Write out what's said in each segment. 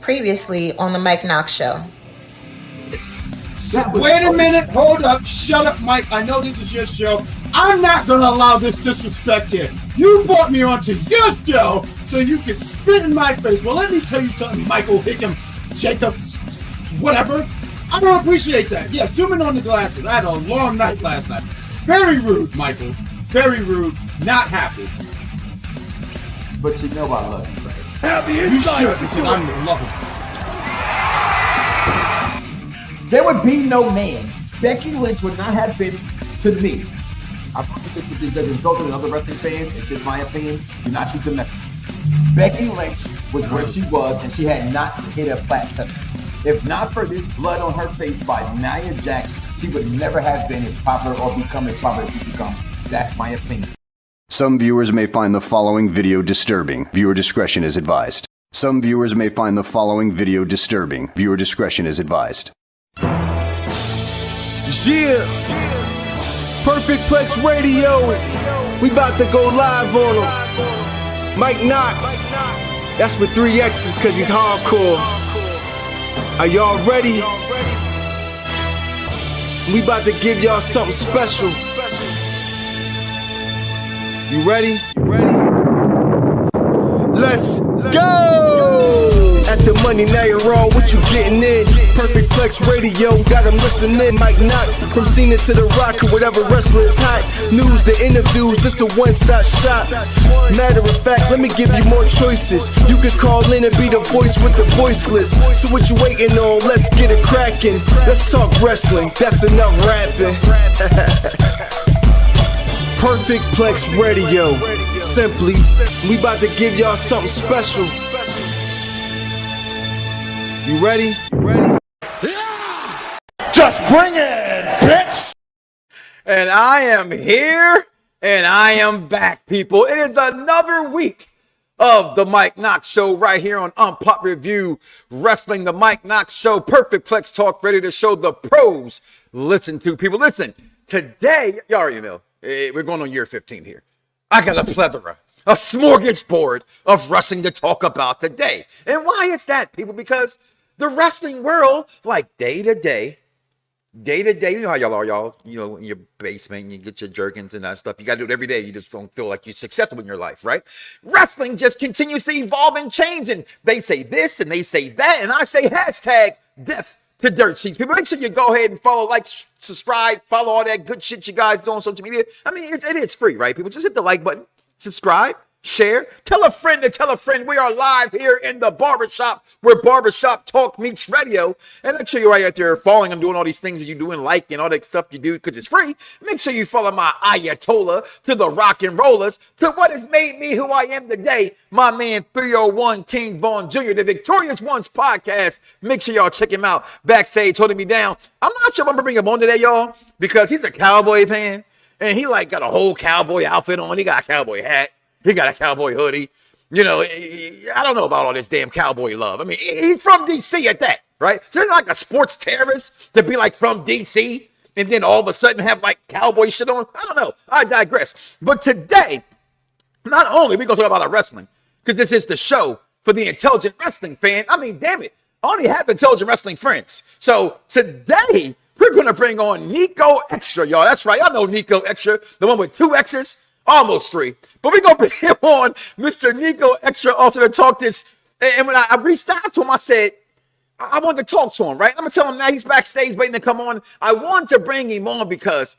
previously on the Mike Knoxxx Show. Wait a minute, hold up, shut up, Mike. I know this is your show. I'm not going to allow this disrespect here. You brought me onto your show so you can spit in my face. Well, let me tell you something, Michael Hickam, Jacobs, whatever. I don't appreciate that. Yeah, zoom in on the glasses. I had a long night last night. Very rude, Michael. Very rude. Not happy. But you know I love you, right? Have the inside. You should, because I'm in love with you. There would be no man. Becky Lynch would not have been to me. I believe this doesn't insult to other wrestling fans. It's just my opinion. Do not shoot the message. Becky Lynch was where she was, and she had not hit a plateau. If not for this blood on her face by Nia Jax, she would never have been as popular or become as popular as she become. That's my opinion. Some viewers may find the following video disturbing. Viewer discretion is advised. Some viewers may find the following video disturbing. Viewer discretion is advised. Yeah. Perfect Plex Radio. We about to go live on him. Mike Knoxxx. That's with 3 X's because he's hardcore. Are y'all ready? We about to give y'all something special. You ready? Let's go! At the money, now you're all what you getting in. Perfect Plex Radio, got them listening. Mike Knoxxx, from Cena to The Rock, or whatever wrestler is hot. News to interviews, this a one-stop shop. Matter of fact, let me give you more choices. You could call in and be the voice with the voiceless. So what you waiting on? Let's get it cracking. Let's talk wrestling, that's enough rapping. Perfect Plex Radio. Simply, we about to give y'all something special. You ready? Just bring it, bitch! And I am here, and I am back, people. It is another week of the Mike Knoxxx Show right here on Unpop Review Wrestling. The Mike Knoxxx Show, Perfect Plex Talk, ready to show the pros. Listen to people. Listen, today, you already know, we're going on year 15 here. I got a plethora, a smorgasbord of wrestling to talk about today. And why is that, people? Because the wrestling world, like day to day, you know how y'all are, you know, in your basement, and you get your jerkins and that stuff. You got to do it every day. You just don't feel like you're successful in your life, right? Wrestling just continues to evolve and change, and they say this and they say that, and I say hashtag death to dirt sheets. People, make sure you go ahead and follow, like, subscribe, follow all that good shit you guys do on social media. I mean, it is free, right, people? Just hit the like button, subscribe, share, tell a friend to tell a friend. We are live here in the Barbershop, where Barbershop Talk Meets Radio. And make sure you're right out there following and doing all these things that you do and like and all that stuff you do because it's free. Make sure you follow my Ayatollah to the rock and rollers, to what has made me who I am today, my man 301 King Vaughn Jr., the Victorious Ones podcast. Make sure y'all check him out backstage holding me down. I'm not sure I'm gonna bring him on today, y'all, because he's a Cowboy fan and he like got a whole cowboy outfit on. He got a cowboy hat. He got a cowboy hoodie. You know, I don't know about all this damn cowboy love. I mean, he's from D.C. at that, right? So he's like a sports terrorist to be like from D.C. and then all of a sudden have like cowboy shit on. I don't know. I digress. But today, not only are we going to talk about our wrestling, because this is the show for the intelligent wrestling fan. I mean, damn it. I only have intelligent wrestling friends. So today, we're going to bring on Nico Extra, y'all. That's right. I know Nico Extra, the one with 2 X's. Almost 3. But we're going to bring him on, Mr. Nico Extra, also to talk this. And when I reached out to him, I said, I wanted to talk to him, right? I'm going to tell him now he's backstage waiting to come on. I wanted to bring him on because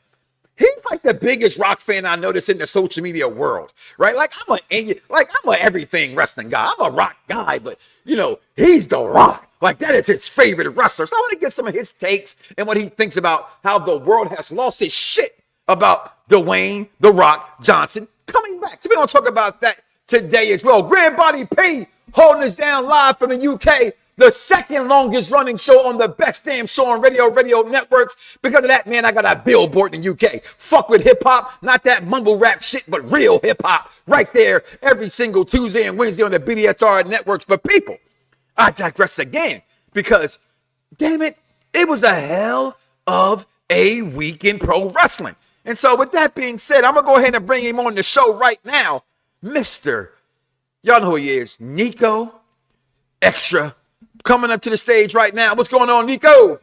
he's like the biggest rock fan I noticed in the social media world, right? Like I'm a everything wrestling guy. I'm a rock guy, but, you know, he's the Rock. Like that is his favorite wrestler. So I want to get some of his takes and what he thinks about how the world has lost his shit about Dwayne "The Rock" Johnson coming back. So we're going to talk about that today as well. Grand Body P holding us down live from the UK, the second longest running show on the best damn show on radio networks. Because of that, man, I got a billboard in the UK. Fuck with hip hop, not that mumble rap shit, but real hip hop right there every single Tuesday and Wednesday on the BDSR networks. But people, I digress again because, damn it, it was a hell of a week in pro wrestling. And so with that being said, I'm going to go ahead and bring him on the show right now. Mr. Y'all know who he is, Nico Extra coming up to the stage right now. What's going on, Nico?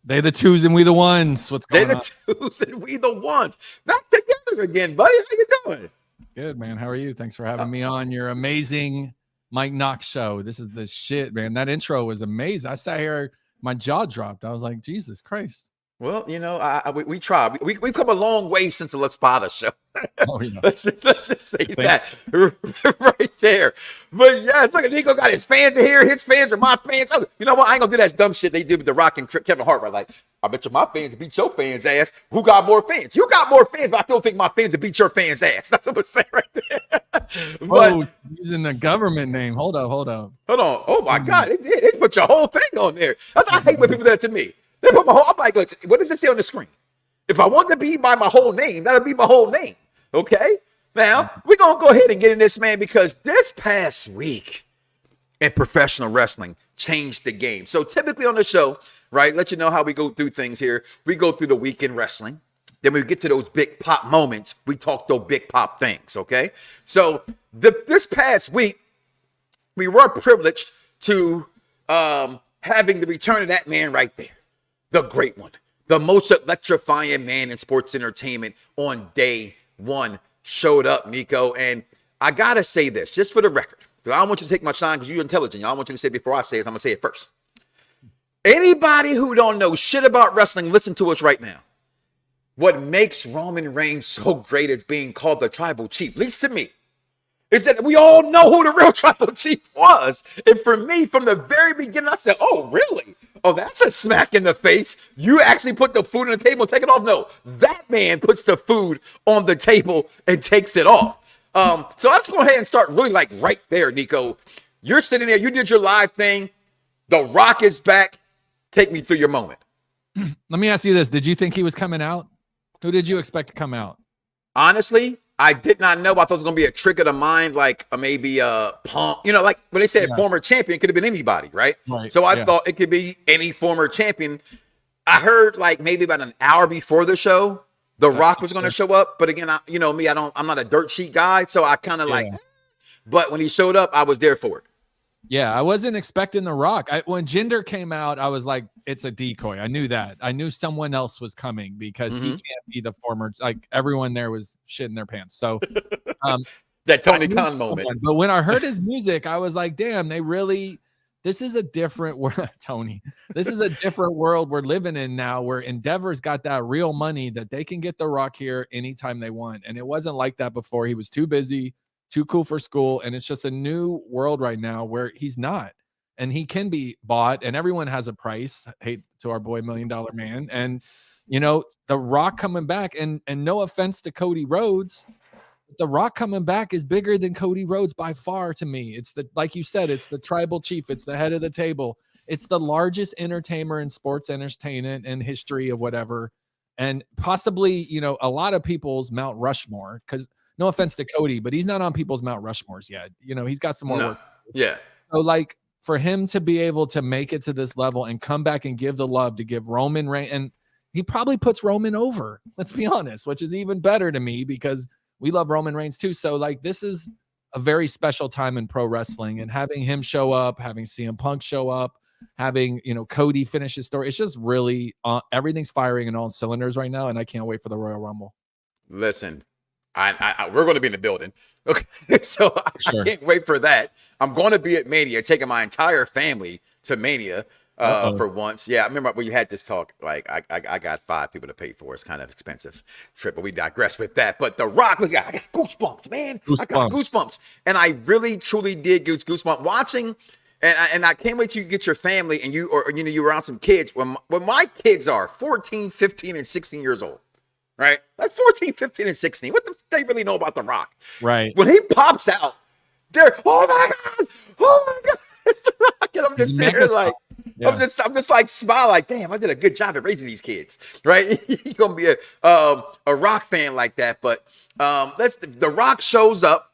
They the twos and we the ones. What's going on? They the twos and we the ones. Back together again, buddy. How you doing? Good, man. How are you? Thanks for having me on your amazing Mike Knoxxx show. This is the shit, man. That intro was amazing. I sat here, my jaw dropped. I was like, Jesus Christ. Well, you know, we tried. We've come a long way since the Let's Spot Us show. Oh, yeah. let's just say that right there. But yeah, look at Nico got his fans in here. His fans are my fans. Oh, you know what? I ain't gonna do that dumb shit they did with The Rock and Kevin Hart. Right? Like, I bet you my fans beat your fans' ass. Who got more fans? You got more fans, but I still think my fans would beat your fans' ass. That's what I'm saying right there. But, using the government name. Hold on. Hold on. Oh my God, it did. It put your whole thing on there. That's I hate when people do that to me. They put my whole. I'm like, listen, what does it say on the screen? If I want to be by my whole name, that'll be my whole name. Okay. Now we're gonna go ahead and get in this, man, because this past week in professional wrestling changed the game. So typically on the show, right? Let you know how we go through things here. We go through the week in wrestling. Then we get to those big pop moments. We talk those big pop things. Okay. So this past week, we were privileged to having the return of that man right there. The great one, the most electrifying man in sports entertainment on day one showed up, Nico. And I got to say this just for the record, because I don't want you to take my shine because you're intelligent. I don't want you to say it before I say it. I'm going to say it first. Anybody who don't know shit about wrestling, listen to us right now. What makes Roman Reigns so great as being called the tribal chief, at least to me, is that we all know who the real tribal chief was. And for me, from the very beginning, I said, oh, really? Oh, that's a smack in the face. You actually put the food on the table and take it off? No, that man puts the food on the table and takes it off. So let's go ahead and start really like right there, Nico. You're sitting there. You did your live thing. The Rock is back. Take me through your moment. Let me ask you this. Did you think he was coming out? Who did you expect to come out? Honestly, I did not know. I thought it was going to be a trick of the mind, like maybe a Punk. You know, like when they said former champion, it could have been anybody, right? So I thought it could be any former champion. I heard like maybe about an hour before the show, The Rock was going to show up. But again, you know me, I'm not a dirt sheet guy. So I kind of but when he showed up, I was there for it. Yeah, I wasn't expecting The Rock. When Jinder came out, I was like, it's a decoy. I knew that. I knew someone else was coming because he can't be the former. Like everyone there was shitting their pants. So that Tony Khan moment. But when I heard his music, I was like, damn, this is a different world, Tony. This is a different world we're living in now where Endeavor's got that real money that they can get The Rock here anytime they want. And it wasn't like that before. He was too busy, too cool for school. And it's just a new world right now where he's not. And he can be bought and everyone has a price. Hate to our boy $1 Million Man. And, you know, The Rock coming back and no offense to Cody Rhodes, The Rock coming back is bigger than Cody Rhodes by far to me. It's like you said, it's the tribal chief. It's the head of the table. It's the largest entertainer in sports entertainment and history of whatever. And possibly, you know, a lot of people's Mount Rushmore, because no offense to Cody, but he's not on people's Mount Rushmores yet. You know, he's got some more work. Yeah. So like for him to be able to make it to this level and come back and give the love to give Roman Reigns, and he probably puts Roman over, let's be honest, which is even better to me because we love Roman Reigns too. So like this is a very special time in pro wrestling, and having him show up, having CM Punk show up, having, you know, Cody finish his story. It's just really everything's firing in all cylinders right now. And I can't wait for the Royal Rumble. Listen, we're going to be in the building. Okay. So I can't wait for that. I'm going to be at Mania, taking my entire family to Mania. For once. Yeah, I remember when you had this talk, like I got 5 people to pay for. It's kind of expensive trip, but we digress with that. But The Rock, I got goosebumps, man. I got goosebumps. And I really, truly did get goosebumps watching. And I can't wait till you get your family and you were around some kids. When my kids are 14, 15, and 16 years old, right? Like 14, 15, and 16. What the they really know about The Rock? Right. When he pops out, they're, oh my God. It's The Rock. And I'm just sitting here like, I'm just like smile like, damn, I did a good job at raising these kids, right? You're gonna be a Rock fan like that, but The Rock shows up,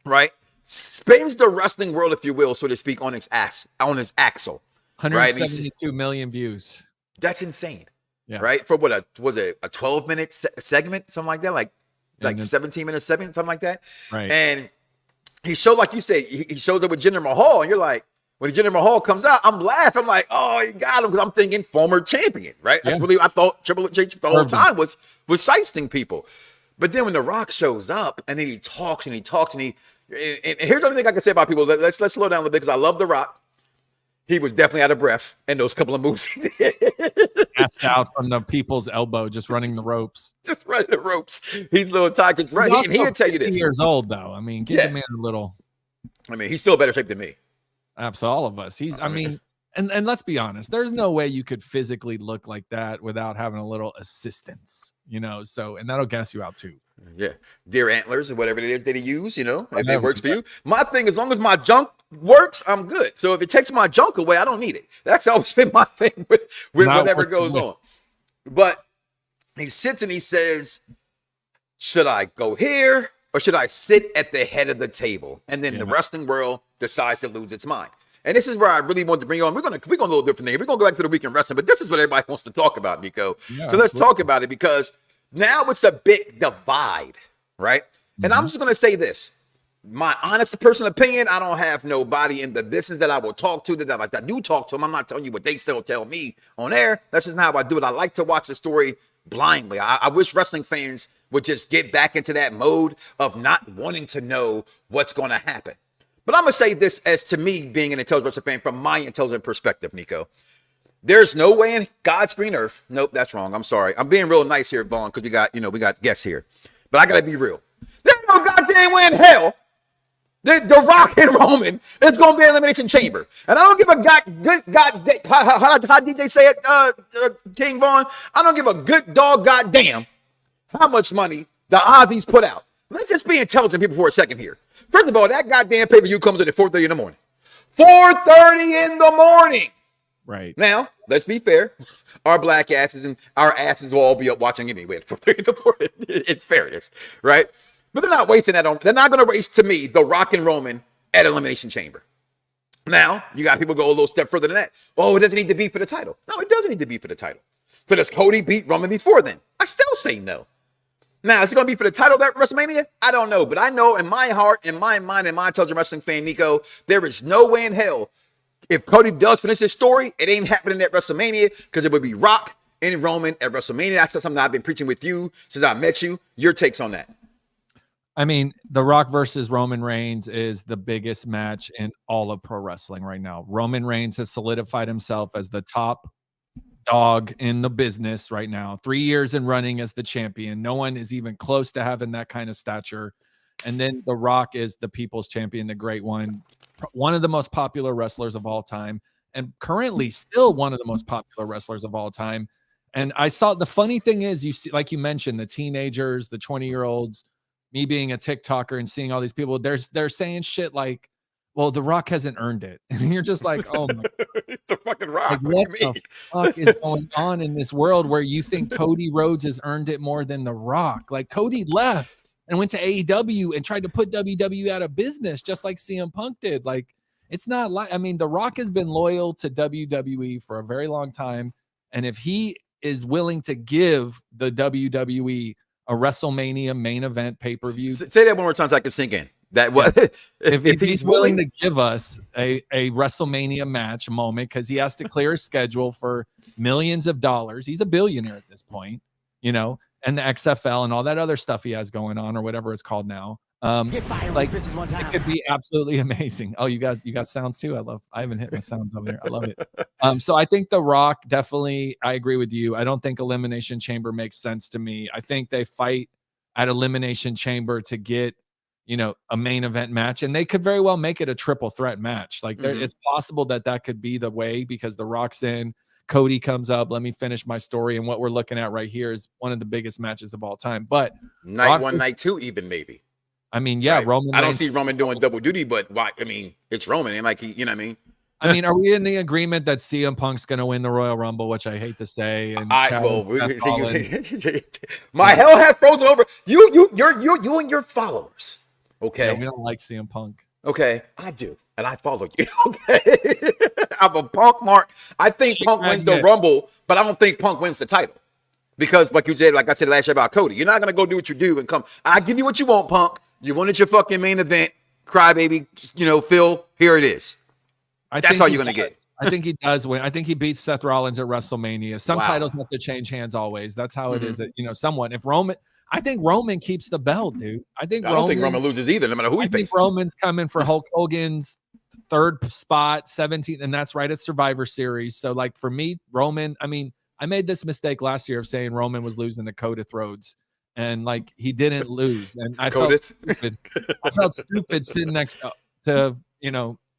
right? Spins the wrestling world, if you will, so to speak, on his axle. 172 million views. That's insane, right? For what was it a 12-minute segment, something like that, like 17-minute segment, something like that, right? And he showed, like you said, he showed up with Jinder Mahal, and you're like, when Jinder Mahal comes out, I'm laughing. I'm like, oh, you got him, because I'm thinking former champion, right? That's really, I thought Triple H the whole time was sipesting people. But then when The Rock shows up and then he talks and here's the only thing I can say about people. Let's slow down a little bit, because I love The Rock. He was definitely out of breath in those couple of moves he did. Passed out from the people's elbow, just running the ropes. Just running the ropes. He's a little tired. Right? He'll tell you this. Years old, though. I mean, give the man a little. I mean, he's still better shape than me. Absolutely, all of us. I mean, and let's be honest. There's no way you could physically look like that without having a little assistance, you know. So, and that'll gas you out too. Yeah, deer antlers or whatever it is that he use, you know, if it works for you. My thing, as long as my junk works, I'm good. So if it takes my junk away, I don't need it. That's always been my thing with whatever goes on. But he sits and he says, should I go here or should I sit at the head of the table? And then the wrestling world decides to lose its mind. And this is where I really want to bring on. We're going a little different thing. We're going to go back to the weekend wrestling, but this is what everybody wants to talk about, Nico. Yeah, so let's talk about it, because now it's a big divide, right? And I'm just going to say this. My honest personal opinion, I don't have nobody in the business that I will talk to, that I do talk to them. I'm not telling you what they still tell me on air. That's just not how I do it. I like to watch the story blindly. I wish wrestling fans would just get back into that mode of not wanting to know what's going to happen. But I'm going to say this, as to me being an intelligent wrestling fan, from my intelligent perspective, Nico. There's no way in God's green earth. Nope, that's wrong. I'm sorry. I'm being real nice here, Vaughn, because we got guests here. But I got to be real. There's no goddamn way in hell that The Rock and Roman is going to be an Elimination Chamber. And I don't give a how DJ say it, King Vaughn? I don't give a good dog goddamn how much money the Aussies put out. Let's just be intelligent people for a second here. First of all, that goddamn pay-per-view comes in at 4:30 in the morning. 4:30 in the morning. Right. Now, let's be fair. Our black asses and our asses will all be up watching anyway at 4:30 in the morning, in fairness, right? But they're not wasting that on. They're not going to race, to me, The Rock and Roman at Elimination Chamber. Now, you got people go a little step further than that. Oh, it doesn't need to be for the title. No, it doesn't need to be for the title. So does Cody beat Roman before then? I still say no. Now, is it going to be for the title at WrestleMania? I don't know. But I know in my heart, in my mind, in my intelligent wrestling fan, Nico, there is no way in hell, if Cody does finish his story, it ain't happening at WrestleMania, because it would be Rock and Roman at WrestleMania. That's something I've been preaching with you since I met you. Your takes on that? I mean, The Rock versus Roman Reigns is the biggest match in all of pro wrestling right now. Roman Reigns has solidified himself as the top dog in the business right now. 3 years in running as the champion. No one is even close to having that kind of stature. And then The Rock is the people's champion, the great one of the most popular wrestlers of all time, and currently still one of the most popular wrestlers of all time. And I saw, the funny thing is, you see, like you mentioned, the teenagers, the 20-year-olds, me being a TikToker and seeing all these people, they're saying shit like, well, The Rock hasn't earned it. And you're just like, oh my God. The fucking Rock. Like, what the fuck is going on in this world where you think Cody Rhodes has earned it more than The Rock? Like, Cody left and went to AEW and tried to put WWE out of business, just like CM Punk did. Like, it's not like, I mean, The Rock has been loyal to WWE for a very long time. And if he is willing to give the WWE a WrestleMania main event pay-per-view. Say that one more time so I can sink in. That what if he's willing to give us a WrestleMania match moment, because he has to clear his schedule for millions of dollars. He's a billionaire at this point, you know, and the XFL and all that other stuff he has going on, or whatever it's called now. Like, it could be absolutely amazing. Oh, you got sounds too. I haven't hit my sounds over there. I love it. So I think The Rock, definitely, I agree with you. I don't think Elimination Chamber makes sense to me. I think they fight at Elimination Chamber to get, you know, a main event match, and they could very well make it a triple threat match. Like, it's possible that could be the way, because The Rock's in, Cody comes up, let me finish my story. And what we're looking at right here is one of the biggest matches of all time. But night Rock, one, night two, even maybe. I mean, yeah, right. Roman. I don't see Roman doing double duty, but why? I mean, it's Roman, and like you know what I mean. I mean, are we in the agreement that CM Punk's going to win the Royal Rumble, which I hate to say? And my hell has frozen over. You and your followers. Okay, yeah, we don't like CM Punk. Okay, I do, and I follow you. Okay, I'm a Punk mark. I think Punk wins the Rumble, but I don't think Punk wins the title. Because, like you said, like I said last year about Cody, you're not going to go do what you do and come. I give you what you want, Punk. You wanted your fucking main event. Crybaby, you know, Phil, here it is. That's all you're going to get. I think he does win. I think he beats Seth Rollins at WrestleMania. Some Wow. titles have to change hands always. That's how it is. Somewhat. If Roman, I think Roman keeps the belt, dude. I don't think Roman loses either, no matter who he faces. I think Roman's coming for Hulk Hogan's third spot, 17, and that's right at Survivor Series. So, like, for me, Roman, I mean, I made this mistake last year of saying Roman was losing to Codith Rhodes, and like he didn't lose, and I felt stupid. I felt stupid sitting next to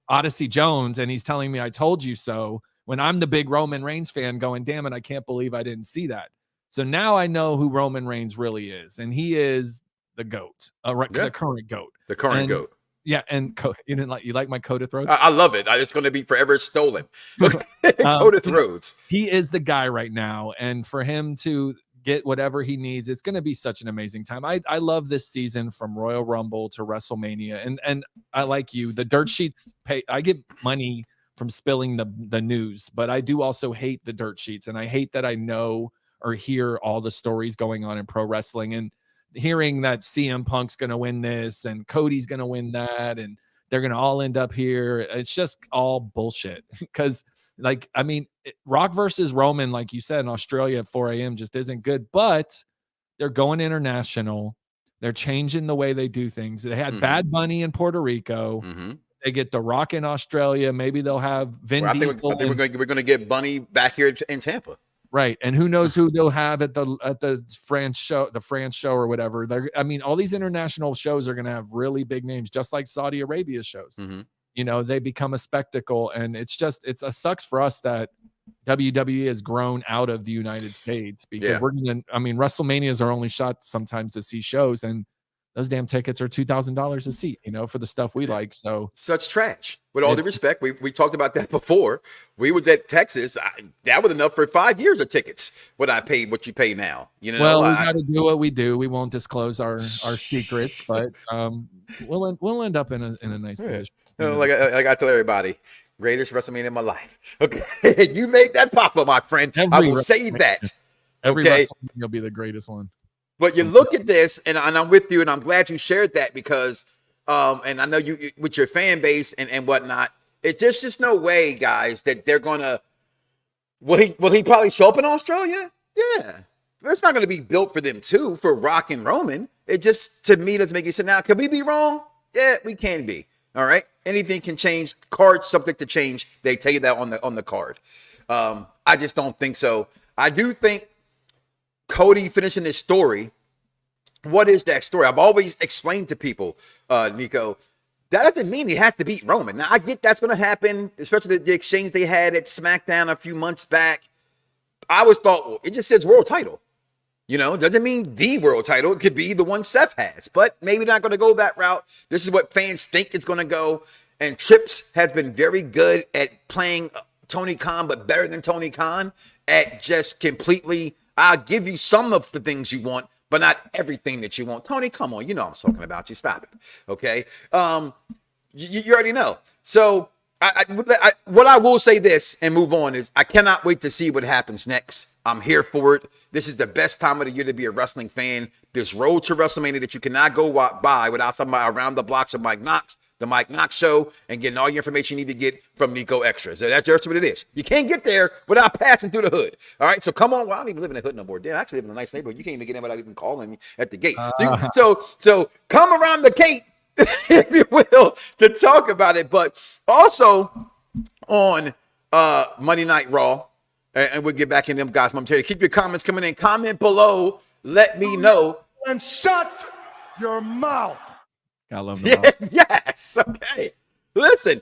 Odyssey Jones, and he's telling me I told you so, when I'm the big Roman Reigns fan going, damn it, I can't believe I didn't see that. So now I know who Roman Reigns really is, and he is the GOAT, the current GOAT. The current GOAT. Yeah, and you like my Codith Rhodes? I love it. It's going to be forever stolen. Codith Rhodes. He is the guy right now, and for him to get whatever he needs, it's going to be such an amazing time. I love this season from Royal Rumble to WrestleMania, and I like you. The dirt sheets pay. I get money from spilling the news, but I do also hate the dirt sheets, and I hate that I know or hear all the stories going on in pro wrestling, and hearing that CM Punk's going to win this and Cody's going to win that and they're going to all end up here. It's just all bullshit because, like, I mean, Rock versus Roman, like you said, in Australia at 4 a.m. just isn't good, but they're going international. They're changing the way they do things. They had Bad Bunny in Puerto Rico. They get The Rock in Australia. Maybe they'll have Vin Diesel. I think we're going to get Bunny back here in Tampa. Right. And who knows who they'll have at the France show or whatever. All these international shows are going to have really big names, just like Saudi Arabia shows. They become a spectacle, and it sucks for us that WWE has grown out of the United States because WrestleManias are only shot sometimes to see shows, and those damn tickets are $2,000 a seat, for the stuff we like. So such trash. With all due respect, we talked about that before. We was at Texas. That was enough for 5 years of tickets. What you pay now. Well, we got to do what we do. We won't disclose our secrets, but we'll end up in a nice position. Like I tell everybody, greatest WrestleMania in my life. Okay, you made that possible, my friend. I will say that. Every WrestleMania will be the greatest one. But you look at this, and I'm with you, and I'm glad you shared that because, and I know you with your fan base and whatnot. There's just no way, guys, that they're gonna. Will he probably show up in Australia? Yeah, but it's not going to be built for them too, for Rock and Roman. It just, to me, doesn't make any sense. Now, could we be wrong? Yeah, we can be. All right, anything can change. Cards subject to change. They tell you that on the card. I just don't think so. I do think Cody finishing his story. What is that story? I've always explained to people, Nico, that doesn't mean he has to beat Roman. Now, I get that's going to happen, especially the exchange they had at SmackDown a few months back. I always thought, well, it just says world title. It doesn't mean the world title. It could be the one Seth has, but maybe not going to go that route. This is what fans think it's going to go. And Trips has been very good at playing Tony Khan, but better than Tony Khan at just completely, I'll give you some of the things you want, but not everything that you want. Tony, come on. I'm talking about you. Stop it. Okay. You already know. So what I will say this and move on is I cannot wait to see what happens next. I'm here for it. This is the best time of the year to be a wrestling fan. This road to WrestleMania that you cannot go by without somebody around the blocks of Mike Knoxxx, the Mike Knoxxx Show, and getting all your information you need to get from Nico Extra. So that's just what it is. You can't get there without passing through the hood. All right, so come on. Well, I don't even live in the hood no more. I actually live in a nice neighborhood. You can't even get in without even calling me at the gate. So come around the gate, if you will, to talk about it. But also on Monday Night Raw, and we'll get back in them guys momentarily. Keep your comments coming in. Comment below. Let me know. And shut your mouth. I love the Yes. Okay. Listen,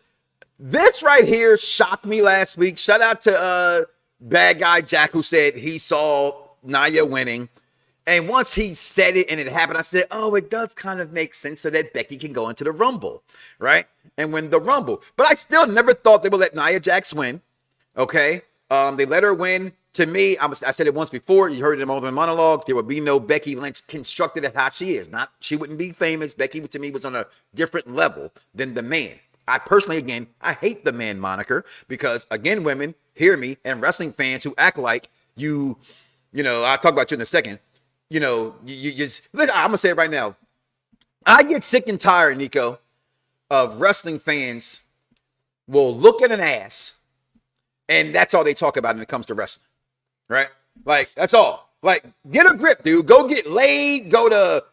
this right here shocked me last week. Shout out to Bad Guy Jack, who said he saw Nia winning. And once he said it and it happened, I said, oh, it does kind of make sense so that Becky can go into the Rumble, right? And win the Rumble. But I still never thought they would let Nia Jax win. Okay. They let her win. To me, I said it once before. You heard it in the monologue. There would be no Becky Lynch constructed as how she is. She wouldn't be famous. Becky, to me, was on a different level than the man. I personally, again, I hate the man moniker because, again, women, hear me, and wrestling fans who act like I'll talk about you in a second. You just, I'm going to say it right now. I get sick and tired, Nico, of wrestling fans will look at an ass, and that's all they talk about when it comes to wrestling, right? Like, that's all. Like, get a grip, dude. Go get laid. Go to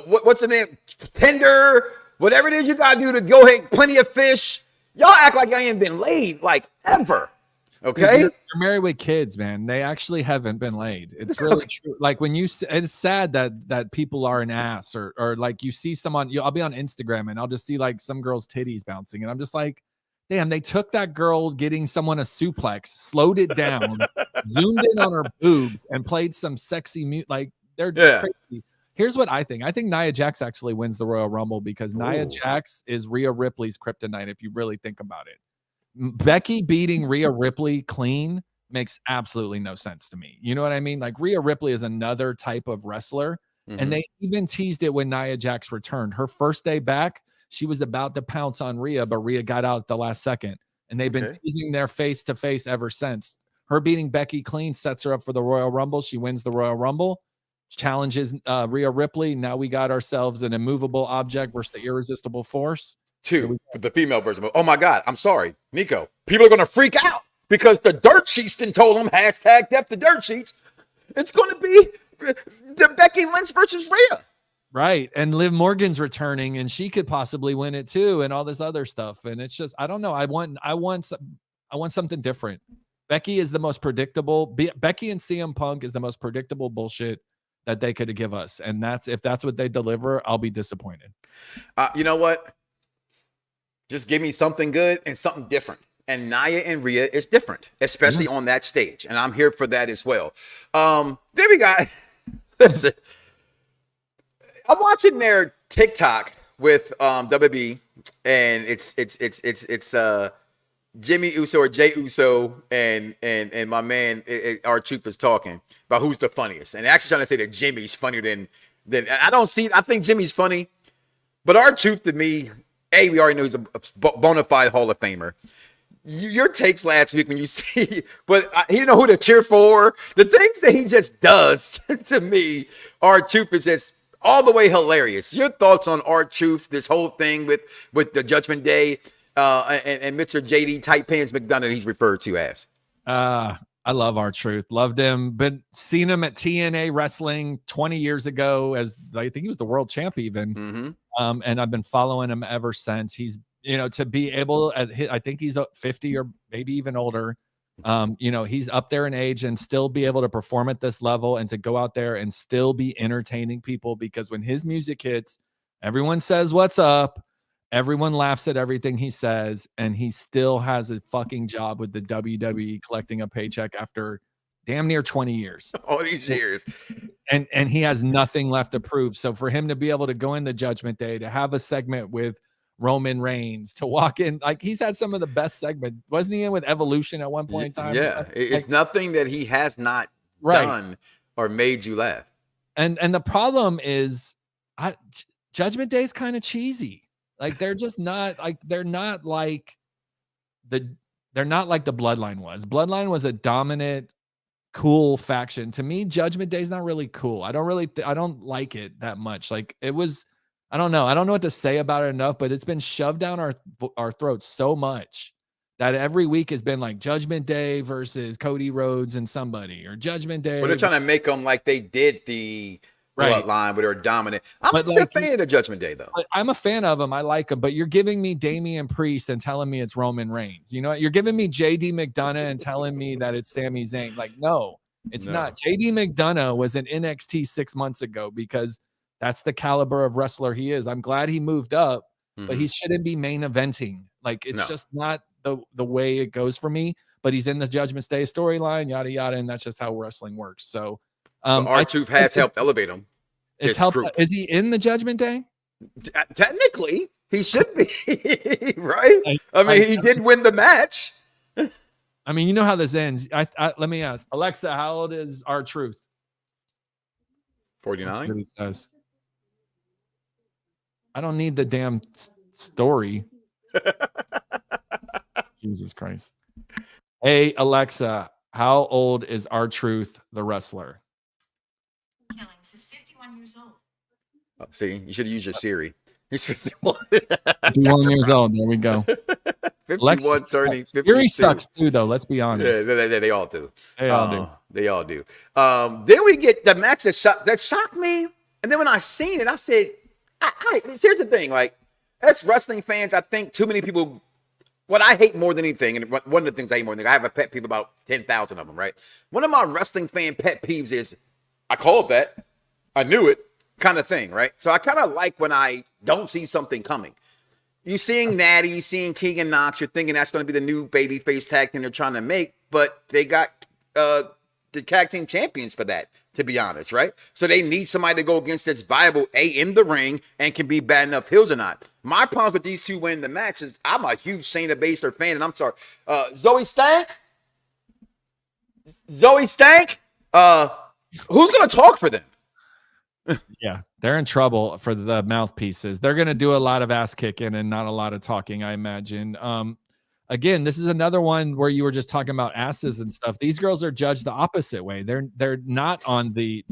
what's the name? Tinder. Whatever it is you gotta do to go ahead. Plenty of fish. Y'all act like I ain't been laid like ever. Okay, you're married with kids, man. They actually haven't been laid. It's really true. Like when you, it's sad that people are an ass, or like you see someone. I'll be on Instagram and I'll just see like some girl's titties bouncing, and I'm just like, damn, they took that girl getting someone a suplex, slowed it down, zoomed in on her boobs, and played some sexy mute. Like they're crazy. Here's what I think. I think Nia Jax actually wins the Royal Rumble because Nia Jax is Rhea Ripley's kryptonite. If you really think about it. Becky beating Rhea Ripley clean makes absolutely no sense to me. You know what I mean? Like Rhea Ripley is another type of wrestler. And they even teased it when Nia Jax returned. Her first day back, she was about to pounce on Rhea, but Rhea got out at the last second. And they've been teasing their face-to-face ever since. Her beating Becky clean sets her up for the Royal Rumble. She wins the Royal Rumble, challenges Rhea Ripley. Now we got ourselves an immovable object versus the irresistible force. 2 for the female version. Oh my God, I'm sorry, Nico. People are gonna freak out because the dirt sheets done told them hashtag depth the dirt sheets. It's gonna be the Becky Lynch versus Rhea. Right. And Liv Morgan's returning and she could possibly win it too, and all this other stuff. And it's just, I don't know. I want something different. Becky is the most predictable. Becky and CM Punk is the most predictable bullshit that they could give us. And if that's what they deliver, I'll be disappointed. You know what? Just give me something good and something different. And Nia and Rhea is different, especially on that stage. And I'm here for that as well. Then we got, listen, I'm watching their TikTok with WB, and it's Jimmy Uso or Jay Uso and my man R-Truth is talking about who's the funniest. And actually trying to say that Jimmy's funnier than I think Jimmy's funny, but R-Truth to me, we already know he's a bona fide Hall of Famer. Your takes last week when you see, but you know who to cheer for. The things that he just does to me, R-Truth is just all the way hilarious. Your thoughts on R-Truth, this whole thing with the Judgment Day and Mr. JD Tight Pants McDonough he's referred to as. I love R-Truth. Loved him, but seen him at TNA Wrestling 20 years ago as I think he was the world champ even. And I've been following him ever since. He's, to be able I think he's 50 or maybe even older. He's up there in age and still be able to perform at this level and to go out there and still be entertaining people, because when his music hits, everyone says, "What's up?" Everyone laughs at everything he says, and he still has a fucking job with the WWE collecting a paycheck after damn near 20 years. All these years. And he has nothing left to prove. So for him to be able to go in the Judgment Day, to have a segment with Roman Reigns, to walk in, like he's had some of the best segments. Wasn't he in with Evolution at one point in time? Yeah, it's nothing that he has not done or made you laugh. And the problem is Judgment Day is kind of cheesy. Like they're just not like they're not like the Bloodline was. Bloodline was a dominant, cool faction. To me, Judgment Day is not really cool. I don't like it that much. Like it was, I don't know what to say about it enough, but it's been shoved down our throats so much that every week has been like Judgment Day versus Cody Rhodes and somebody, or Judgment Day. But they're trying to make them like they did the Bloodline, but they're dominant. I'm a fan of Judgment Day, though. I'm a fan of him. I like him, but you're giving me Damian Priest and telling me it's Roman Reigns. You know what? You're giving me JD McDonough and telling me that it's Sami Zayn. Like, no, it's not. JD McDonough was in NXT 6 months ago because that's the caliber of wrestler he is. I'm glad he moved up, but he shouldn't be main eventing. Like, it's just not the way it goes for me. But he's in the Judgment Day storyline, yada yada, and that's just how wrestling works. So. R-Truth has helped elevate him. It's helped. Is he in the Judgment Day? Technically, he should be, right? I mean, he did win the match. I mean, you know how this ends. Let me ask Alexa, how old is R-Truth? 49. What he says. I don't need the damn story. Jesus Christ. Hey, Alexa, how old is R-Truth, the wrestler? Killings is 51 years old. See, you should use your Siri. He's 51. 51 years old. There we go. 51, 30, 52. Fury sucks too, though. Let's be honest. Yeah, they all do. They all do. They all do. Then we get the match that shocked me. And then when I seen it, I said, here's the thing. Like, as wrestling fans, I think too many people, what I hate more than anything, and one of the things I hate more than anything, I have a pet peeve about 10,000 of them, right? One of my wrestling fan pet peeves is, I called that, I knew it, kind of thing, right? So I kind of like when I don't see something coming. You seeing Natty, you seeing Keegan Knox, you're thinking that's going to be the new babyface tag team they're trying to make, but they got the tag team champions for that, to be honest, right? So they need somebody to go against that's viable, in the ring, and can be bad enough heels or not. My problems with these two winning the match is I'm a huge Shayna Baszler fan, and I'm sorry. Zoe Stank? Who's going to talk for them? Yeah, they're in trouble for the mouthpieces. They're going to do a lot of ass kicking and not a lot of talking, I imagine. Again, this is another one where you were just talking about asses and stuff. These girls are judged the opposite way. They're not on the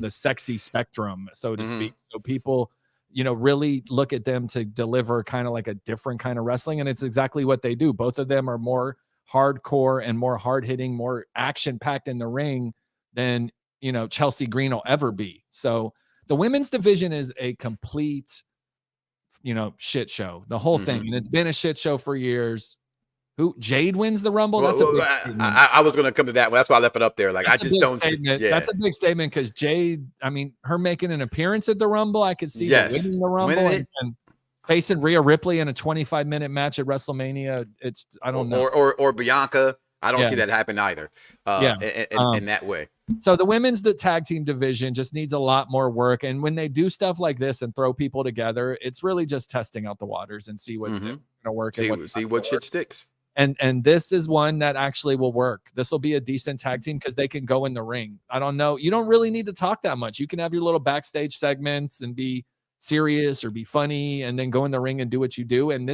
sexy spectrum, so to speak. So people, really look at them to deliver kind of like a different kind of wrestling, and it's exactly what they do. Both of them are more hardcore and more hard hitting, more action packed in the ring than Chelsea Green will ever be. So the women's division is a complete, shit show. The whole thing, and it's been a shit show for years. Jade wins the Rumble? That's a big statement. I was going to come to that. Well, that's why I left it up there. Like, I just don't see. Yeah. That's a big statement because Jade, her making an appearance at the Rumble, I could see her winning the Rumble and facing Rhea Ripley in a 25-minute match at WrestleMania. I don't know. Or Bianca. I don't see that happen either. In that way. So the women's tag team division just needs a lot more work. And when they do stuff like this and throw people together, it's really just testing out the waters and see what's going to work. See what shit sticks. And this is one that actually will work. This will be a decent tag team because they can go in the ring. I don't know. You don't really need to talk that much. You can have your little backstage segments and be serious or be funny and then go in the ring and do what you do. And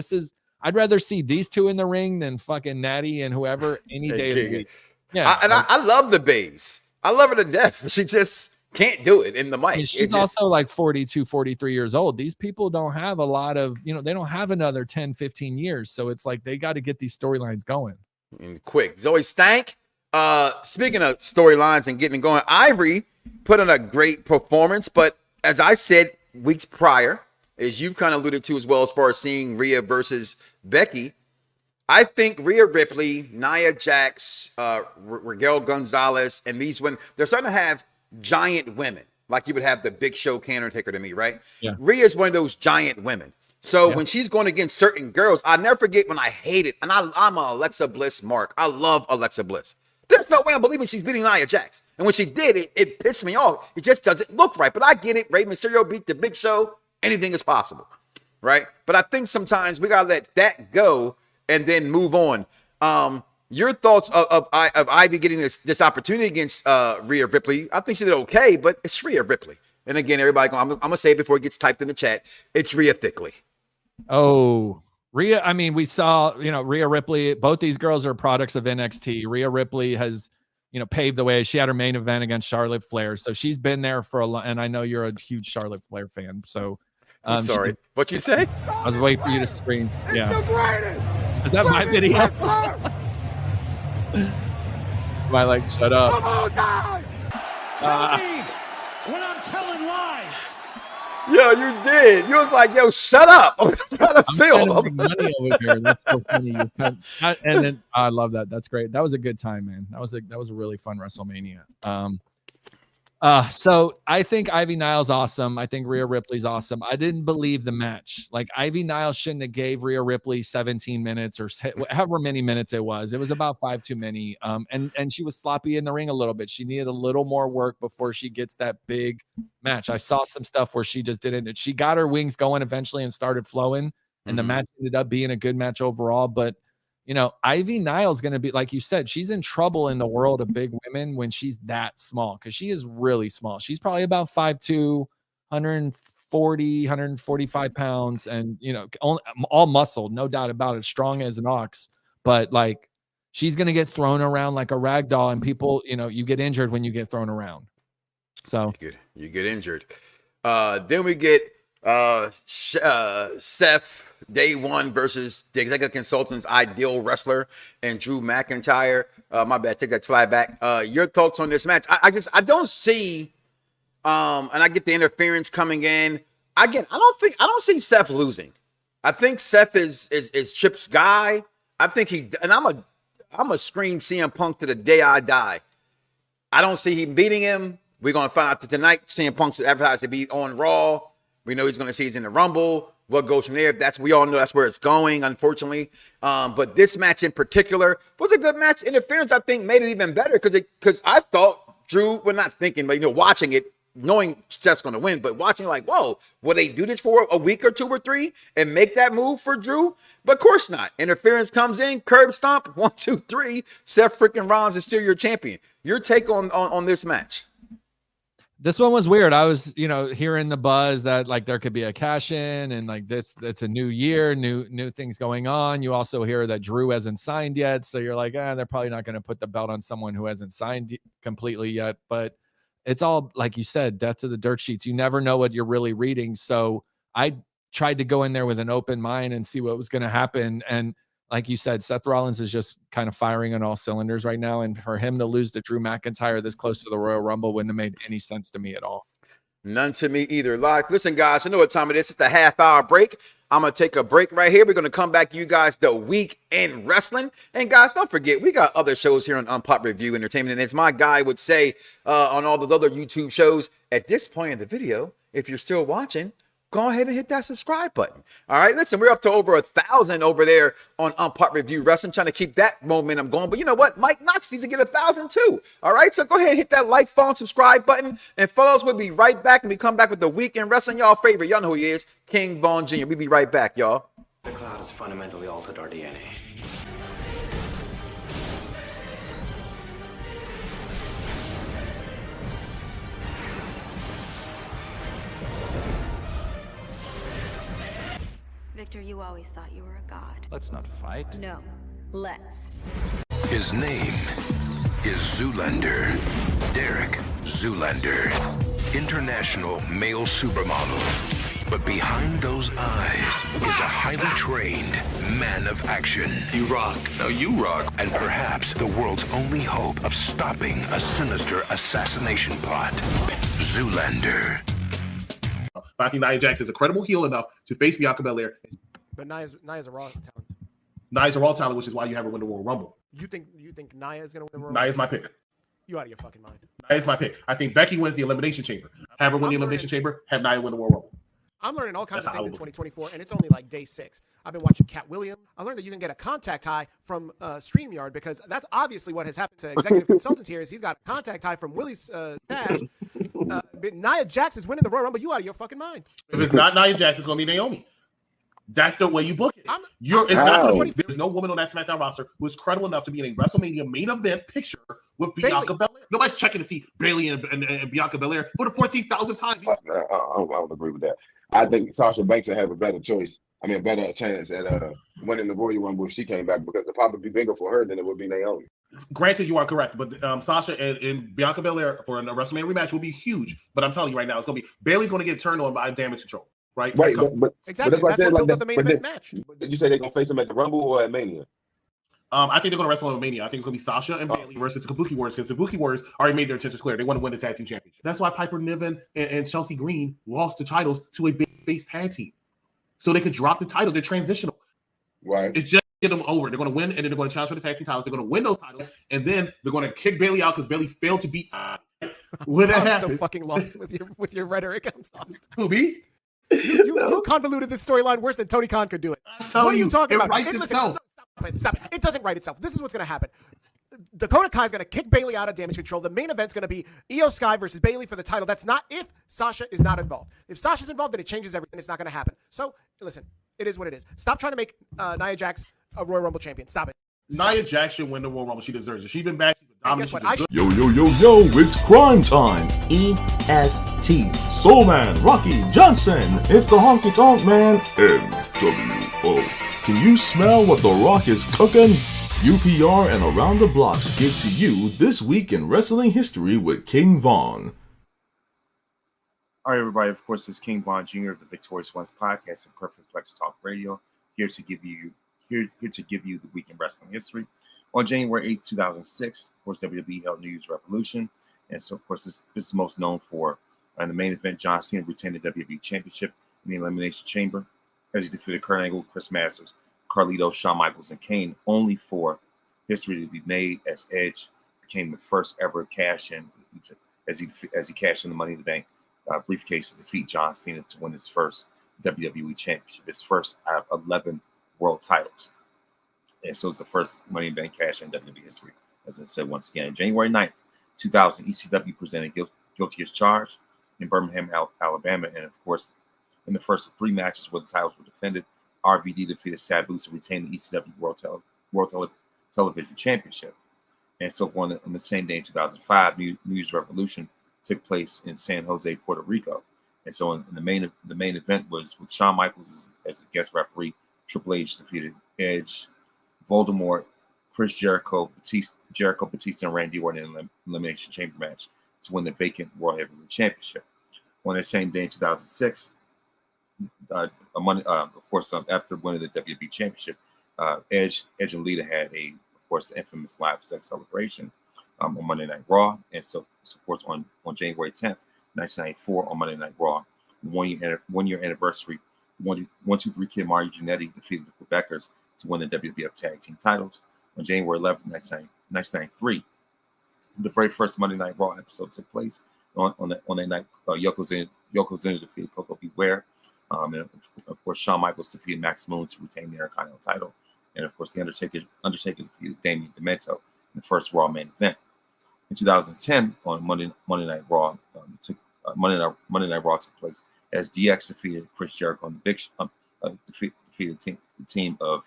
I'd rather see these two in the ring than fucking Natty and whoever any day of the week. Yeah. I love the Bays. I love her to death. She just can't do it in the mic. She's also like 42, 43 years old. These people don't have a lot of, they don't have another 10, 15 years. So it's like they got to get these storylines going. And quick. Zoe Stank, speaking of storylines and getting going, Ivory put on a great performance. But as I said weeks prior, as you've kind of alluded to as well, as far as seeing Rhea versus Becky, I think Rhea Ripley, Nia Jax, Raquel Gonzalez, and these women, they're starting to have giant women, like you would have the Big Show Undertaker to me, right? Yeah. Rhea's one of those giant women. So when she's going against certain girls, I never forget when I hated, and I'm a Alexa Bliss mark. I love Alexa Bliss. There's no way I'm believing she's beating Nia Jax. And when she did, it pissed me off. It just doesn't look right. But I get it. Rey Mysterio beat the Big Show. Anything is possible, right? But I think sometimes we got to let that go and then move on. Your thoughts of Ivy getting this opportunity against Rhea Ripley? I think she did okay, but it's Rhea Ripley. And again, everybody, I'm going to say it before it gets typed in the chat. It's Rhea Thickley. Oh, Rhea. We saw, Rhea Ripley. Both these girls are products of NXT. Rhea Ripley has, paved the way. She had her main event against Charlotte Flair. So she's been there for a long, and I know you're a huge Charlotte Flair fan. So I'm sorry. What you say? I was waiting for you to scream. It's yeah. the greatest. Is that my video? Am I like, shut up? Come on, guys! Tell me when I'm telling lies. Yo, you did. You was like, yo, shut up. I'm trying to film. Money over here. That's so funny. And then I love that. That's great. That was a good time, man. That was a really fun WrestleMania. So I think Ivy Niles awesome. I think Rhea Ripley's awesome. I didn't believe the match. Like Ivy Niles shouldn't have gave Rhea Ripley 17 minutes or however many minutes it was. It was about 5 too many. And she was sloppy in the ring a little bit. She needed a little more work before she gets that big match. I saw some stuff where she just didn't. She got her wings going eventually and started flowing. And the match ended up being a good match overall. But Ivy Niles going to be, like you said, she's in trouble in the world of big women when she's that small, because she is really small. She's probably about 5'2", 140, 145 pounds, and, all muscle, no doubt about it, strong as an ox. But, like, she's going to get thrown around like a rag doll, and people, you get injured when you get thrown around. So you get injured. Then we get Seth Day One versus the executive consultant's ideal wrestler and Drew McIntyre. My bad, take that slide back. Your thoughts on this match? I don't see, and I get the interference coming in. Again, I don't see Seth losing. I think Seth is Chip's guy. I think I'm a scream CM Punk to the day I die. I don't see him beating him. We're gonna find out tonight. CM Punk's advertised to be on Raw. We know he's gonna see he's in the Rumble. What goes from there? We all know that's where it's going, unfortunately. But this match in particular was a good match. Interference, I think, made it even better because I thought Drew, well, not thinking, but watching it, knowing Seth's going to win, but watching like, whoa, will they do this for a week or 2 or 3 and make that move for Drew? But of course not. Interference comes in, curb stomp, 1, 2, 3. Seth freaking Rollins is still your champion. Your take on this match? This one was weird. I was, hearing the buzz that like there could be a cash in and like this, it's a new year, new things going on. You also hear that Drew hasn't signed yet. So you're like, they're probably not going to put the belt on someone who hasn't signed completely yet. But it's all, like you said, death to the dirt sheets. You never know what you're really reading. So I tried to go in there with an open mind and see what was going to happen. And like you said, Seth Rollins is just kind of firing on all cylinders right now. And for him to lose to Drew McIntyre this close to the Royal Rumble wouldn't have made any sense to me at all. None to me either. Like, listen, guys, you know what time it is. It's a half-hour break. I'm going to take a break right here. We're going to come back to you guys the week in wrestling. And, guys, don't forget, we got other shows here on Unpop Review Entertainment. And as my guy would say on all the other YouTube shows, at this point in the video, if you're still watching, go ahead and hit that subscribe button. All right, listen, we're up to over 1,000 over there on Unpop Review Wrestling, trying to keep that momentum going. But you know what? Mike Knoxxx needs to get 1,000 too. All right, so go ahead and hit that like, follow, and subscribe button. And fellas, we'll be right back. And we come back with the Week in Wrestling. Y'all favorite, y'all know who he is, King Von Jr. We'll be right back, y'all. The cloud has fundamentally altered our DNA. Victor, you always thought you were a god. Let's not fight. No, let's. His name is Zoolander. Derek Zoolander. International male supermodel. But behind those eyes is a highly trained man of action. You rock. No, you rock. And perhaps the world's only hope of stopping a sinister assassination plot. Zoolander. But I think Nia Jax is a credible heel enough to face Bianca Belair. But Nia's a Raw talent. Nia's a Raw talent, which is why you have her win the Royal Rumble. You think Nia is going to win the Royal Rumble? Nia's my pick. You out of your fucking mind. Nia's my pick. I think Becky wins the Elimination Chamber. Have her win the Elimination Chamber. Have Nia win the Royal Rumble. I'm learning all kinds of things in 2024, and it's only like day 6. I've been watching Cat Williams. I learned that you can get a contact high from StreamYard because that's obviously what has happened to executive consultants here is he's got a contact high from Willie's stash. Nia Jax is winning the Royal Rumble. You out of your fucking mind. If it's not Nia Jax, it's going to be Naomi. That's the way you book it. There's no woman on that SmackDown roster who is credible enough to be in a WrestleMania main event picture with Bianca Belair. Nobody's checking to see Bayley and Bianca Belair for the 14th,000th time. I don't agree with that. I think Sasha Banks would have a better choice. I mean, a better chance at winning the Royal Rumble if she came back because the pop would be bigger for her than it would be Naomi. Granted, you are correct, but Sasha and Bianca Belair for a WrestleMania rematch will be huge. But I'm telling you right now, it's going to be Bayley's going to get turned on by Damage Control. Right, but that's what I said. Like the main event match. Did you say they're gonna face him at the Rumble or at Mania? I think they're gonna wrestle at Mania. I think it's gonna be Sasha and Bayley versus the Kabuki Warriors because the Kabuki Warriors already made their intentions clear. They want to win the tag team championship. That's why Piper Niven and Chelsea Green lost the titles to a big face tag team, so they could drop the title. They're transitional. Right. It's just to get them over. They're gonna win, and then they're gonna transfer the tag team titles. They're gonna win those titles, and then they're gonna kick Bayley out because Bayley failed to beat. When that happens, so fucking lost with your rhetoric. I'm lost. Who me? You convoluted this storyline worse than Tony Khan could do it. What are you talking about? Writes itself. Stop it. It doesn't write itself. This is what's going to happen. Dakota Kai is going to kick Bayley out of Damage Control. The main event's going to be Io Sky versus Bayley for the title. That's not if Sasha is not involved. If Sasha's involved, then it changes everything. It's not going to happen. So, listen, it is what it is. Stop trying to make Nia Jax a Royal Rumble champion. Stop it. Nia Jax should win the Royal Rumble. She deserves it. She's been back. Yo, it's crime time. EST. Soul Man, Rocky Johnson. It's the Honky Tonk Man, NWO. Can you smell what The Rock is cooking? UPR and Around the Blocks give to you This Week in Wrestling History with King Von. All right, everybody. Of course, this is King Von Jr. of the Victorious Ones podcast and Perfect Plex Talk Radio, here to give you the week in wrestling history. On January 8th, 2006, of course, WWE held New Year's Revolution, and so of course, this is most known for in the main event. John Cena retained the WWE Championship in the Elimination Chamber as he defeated Kurt Angle, Chris Masters, Carlito, Shawn Michaels, and Kane, only for history to be made as Edge became the first ever cash in as he cashed in the Money in the Bank briefcase to defeat John Cena to win his first WWE Championship, his first out of 11 world titles. And so it's the first Money in the Bank cash in WWE history. As I said once again, January 9th, 2000, ECW presented Guilty as Charged in Birmingham, Alabama. And of course, in the first 3 matches where the titles were defended, RVD defeated Sabu to retain the ECW World Television Championship. And so on the same day in 2005, New Year's Revolution took place in San Jose, Puerto Rico. And so in the main event was with Shawn Michaels as a guest referee. Triple H defeated Edge, Voldemort, Chris Jericho, Batista, and Randy Orton in an Elimination Chamber match to win the vacant World Heavyweight Championship. On that same day in 2006, of course, after winning the WWE Championship, Edge and Lita had of course, the infamous live sex celebration on Monday Night Raw, and so of course on January 10th, 1994, on Monday Night Raw, the one year anniversary, 1-2-3 Kid Mario Jannetty defeated the Quebecers to win the WWF Tag Team titles. On January 11th, 1993, the very first Monday Night Raw episode took place. On that night, Yokozuna defeated Coco Beware. And of course, Shawn Michaels defeated Max Moon to retain the Intercontinental title. And of course, the Undertaker defeated Damien Demento in the first Raw main event. In 2010, on Monday Night Raw, Monday Night Raw took place as DX defeated Chris Jericho and the Big Show, defeated the team of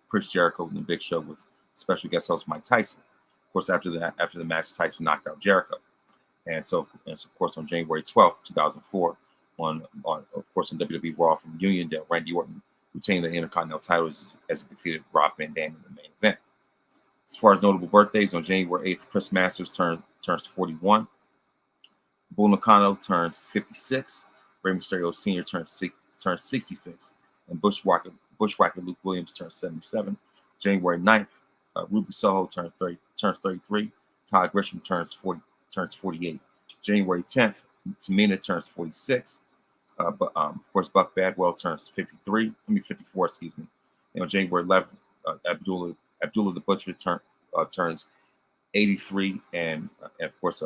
Chris Jericho and the Big Show with special guest host Mike Tyson. Of course, after the match, Tyson knocked out Jericho. And so of course, on January 12th, 2004, on WWE Raw from Uniondale, Randy Orton retained the Intercontinental titles as he defeated Rob Van Dam in the main event. As far as notable birthdays, on January 8th, Chris Masters turns 41. Bull Nakano turns 56. Rey Mysterio Sr. turns 66. And Bushwhacker Luke Williams turns 77. January 9th, Ruby Soho turns 33. Todd Grisham turns 48. January 10th, Tamina turns 46. But of course, Buck Bagwell turns 54, excuse me. And on January 11th, Abdullah the Butcher turns 83, and of course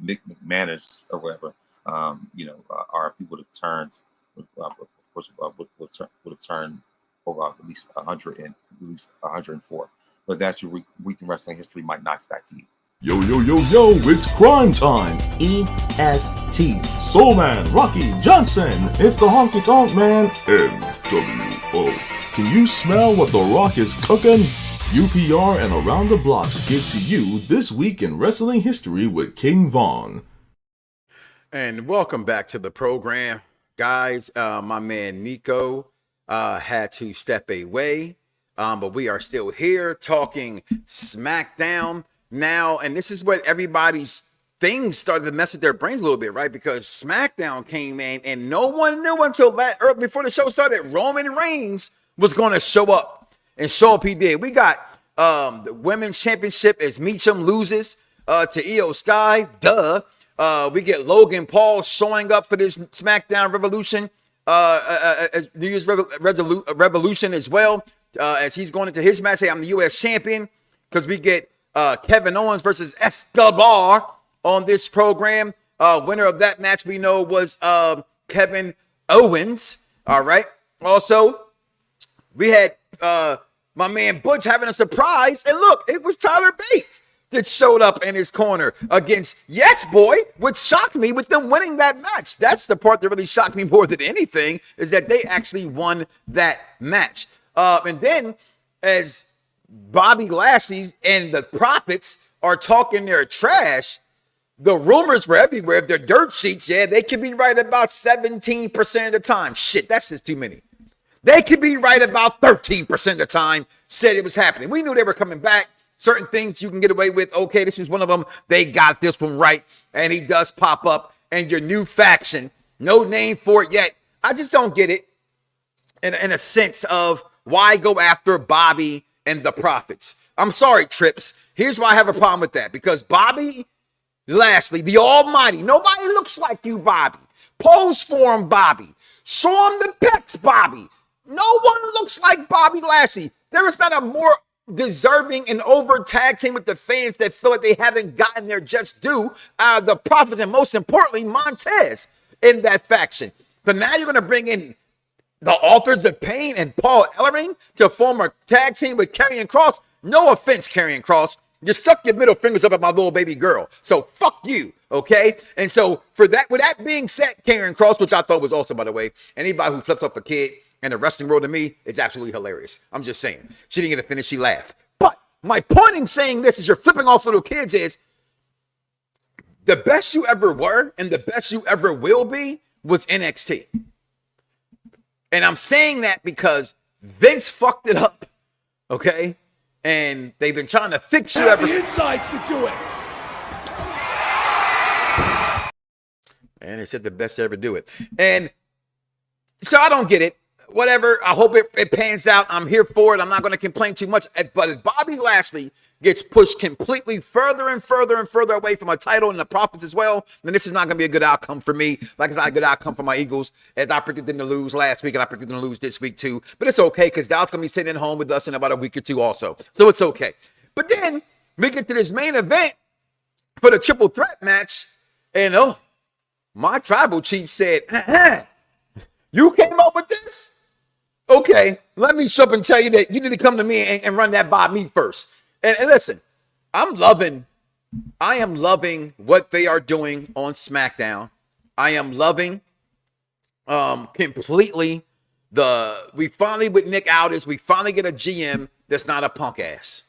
Mick McManus or whatever, are people that turned, would have turned over at least 104. But that's your week in wrestling history. Mike Knoxxx, back to you. Yo, it's crime time. EST. Soul Man, Rocky Johnson. It's the Honky Tonk Man, NWO. Can you smell what The Rock is cooking? UPR and Around the Blocks give to you This Week in Wrestling History with King Von. And welcome back to the program. Guys, my man Nico had to step away, but we are still here talking SmackDown. Now, and this is what everybody's things started to mess with their brains a little bit, right? Because SmackDown came in and no one knew until before the show started, Roman Reigns was going to show up. And show up he did. We got the Women's Championship as Meacham loses to Io Sky. Duh. We get Logan Paul showing up for this SmackDown Revolution, as New Year's Revolution as well, as he's going into his match. Hey, I'm the U.S. champion, because we get Kevin Owens versus Escobar on this program. Winner of that match we know was Kevin Owens. All right. Also, we had my man Butch having a surprise. And look, it was Tyler Bate that showed up in his corner against Yes Boy, which shocked me with them winning that match. That's the part that really shocked me more than anything, is that they actually won that match. And then as Bobby Lashley's and the Profits are talking their trash, the rumors were everywhere. Their dirt sheets, yeah, they could be right about 17% of the time. Shit, that's just too many. They could be right about 13% of the time, said it was happening. We knew they were coming back. Certain things you can get away with. Okay, this is one of them. They got this one right. And he does pop up and your new faction. No name for it yet. I just don't get it in a sense of why go after Bobby and the Prophets. I'm sorry, Trips. Here's why I have a problem with that. Because Bobby Lashley, the Almighty, nobody looks like you, Bobby. Pose for him, Bobby. Show him the pecs, Bobby. No one looks like Bobby Lashley. There is not a more deserving and over tag team with the fans that feel like they haven't gotten their just due out of the Prophets, and most importantly, Montez in that faction. So now you're going to bring in the Authors of Pain and Paul Ellering to form a tag team with Karrion Kross. No offense, Karrion Kross. You stuck your middle fingers up at my little baby girl. So fuck you, okay? And so for that, with that being said, Karrion Kross, which I thought was awesome, by the way, anybody who flipped off a kid in the wrestling world to me is absolutely hilarious. I'm just saying. She didn't get a finish, she laughed. But my point in saying this is you're flipping off little kids is the best you ever were and the best you ever will be was NXT. And I'm saying that because Vince fucked it up, okay? And they've been trying to fix you ever since. Insights to do it. And they said the best to ever do it. And so I don't get it. Whatever. I hope it pans out. I'm here for it. I'm not going to complain too much. But if Bobby Lashley gets pushed completely further and further and further away from a title and the Prophets as well, then this is not going to be a good outcome for me. Like it's not a good outcome for my Eagles, as I predicted them to lose last week, and I predicted them to lose this week too. But it's okay, because Dallas going to be sitting at home with us in about a week or two also. So it's okay. But then we get to this main event for the triple threat match, and my tribal chief said, you came up with this? Okay, let me show up and tell you that you need to come to me and run that by me first. And listen, I am loving what they are doing on SmackDown. I am loving completely we finally with Nick Aldis, we finally get a GM that's not a punk ass.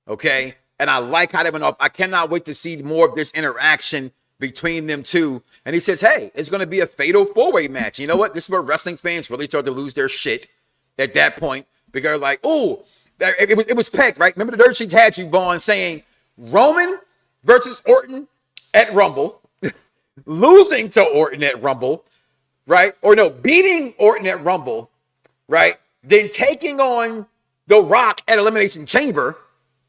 Okay? And I like how they went off. I cannot wait to see more of this interaction between them two. And he says, hey, it's going to be a fatal four-way match. You know what? This is where wrestling fans really start to lose their shit at that point. Because they're like, oh, it was pegged, right? Remember the dirt sheets had you, Vaughn, saying Roman versus Orton at Rumble, losing to Orton at Rumble, right? Or no, beating Orton at Rumble, right? Then taking on The Rock at Elimination Chamber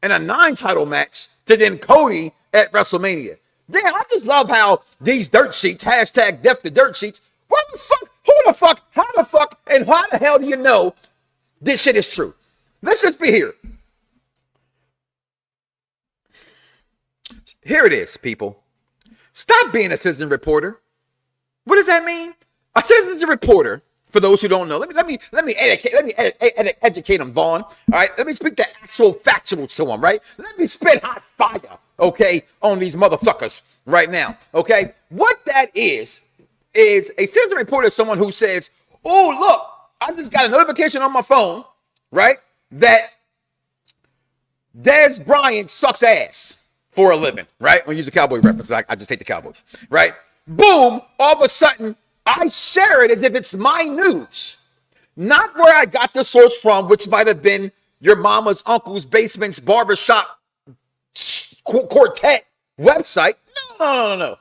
in a 9-title match to then Cody at WrestleMania. Damn, I just love how these dirt sheets, hashtag death to dirt sheets, what the fuck, who the fuck, how the fuck, and how the hell do you know this shit is true? Let's just be here. Here it is, people. Stop being a citizen reporter. What does that mean? A citizen reporter, for those who don't know, let me educate them, Vaughn. All right, let me speak the actual factuals to them, right? Let me spit hot fire, okay, on these motherfuckers right now, okay? What that is a citizen reporter, someone who says, oh, look, I just got a notification on my phone, right, that Dez Bryant sucks ass for a living, right? I'm going to use a Cowboy reference. I just hate the Cowboys, right? Boom, all of a sudden, I share it as if it's my news, not where I got the source from, which might have been your mama's, uncle's, basement's, barbershop quartet website. No.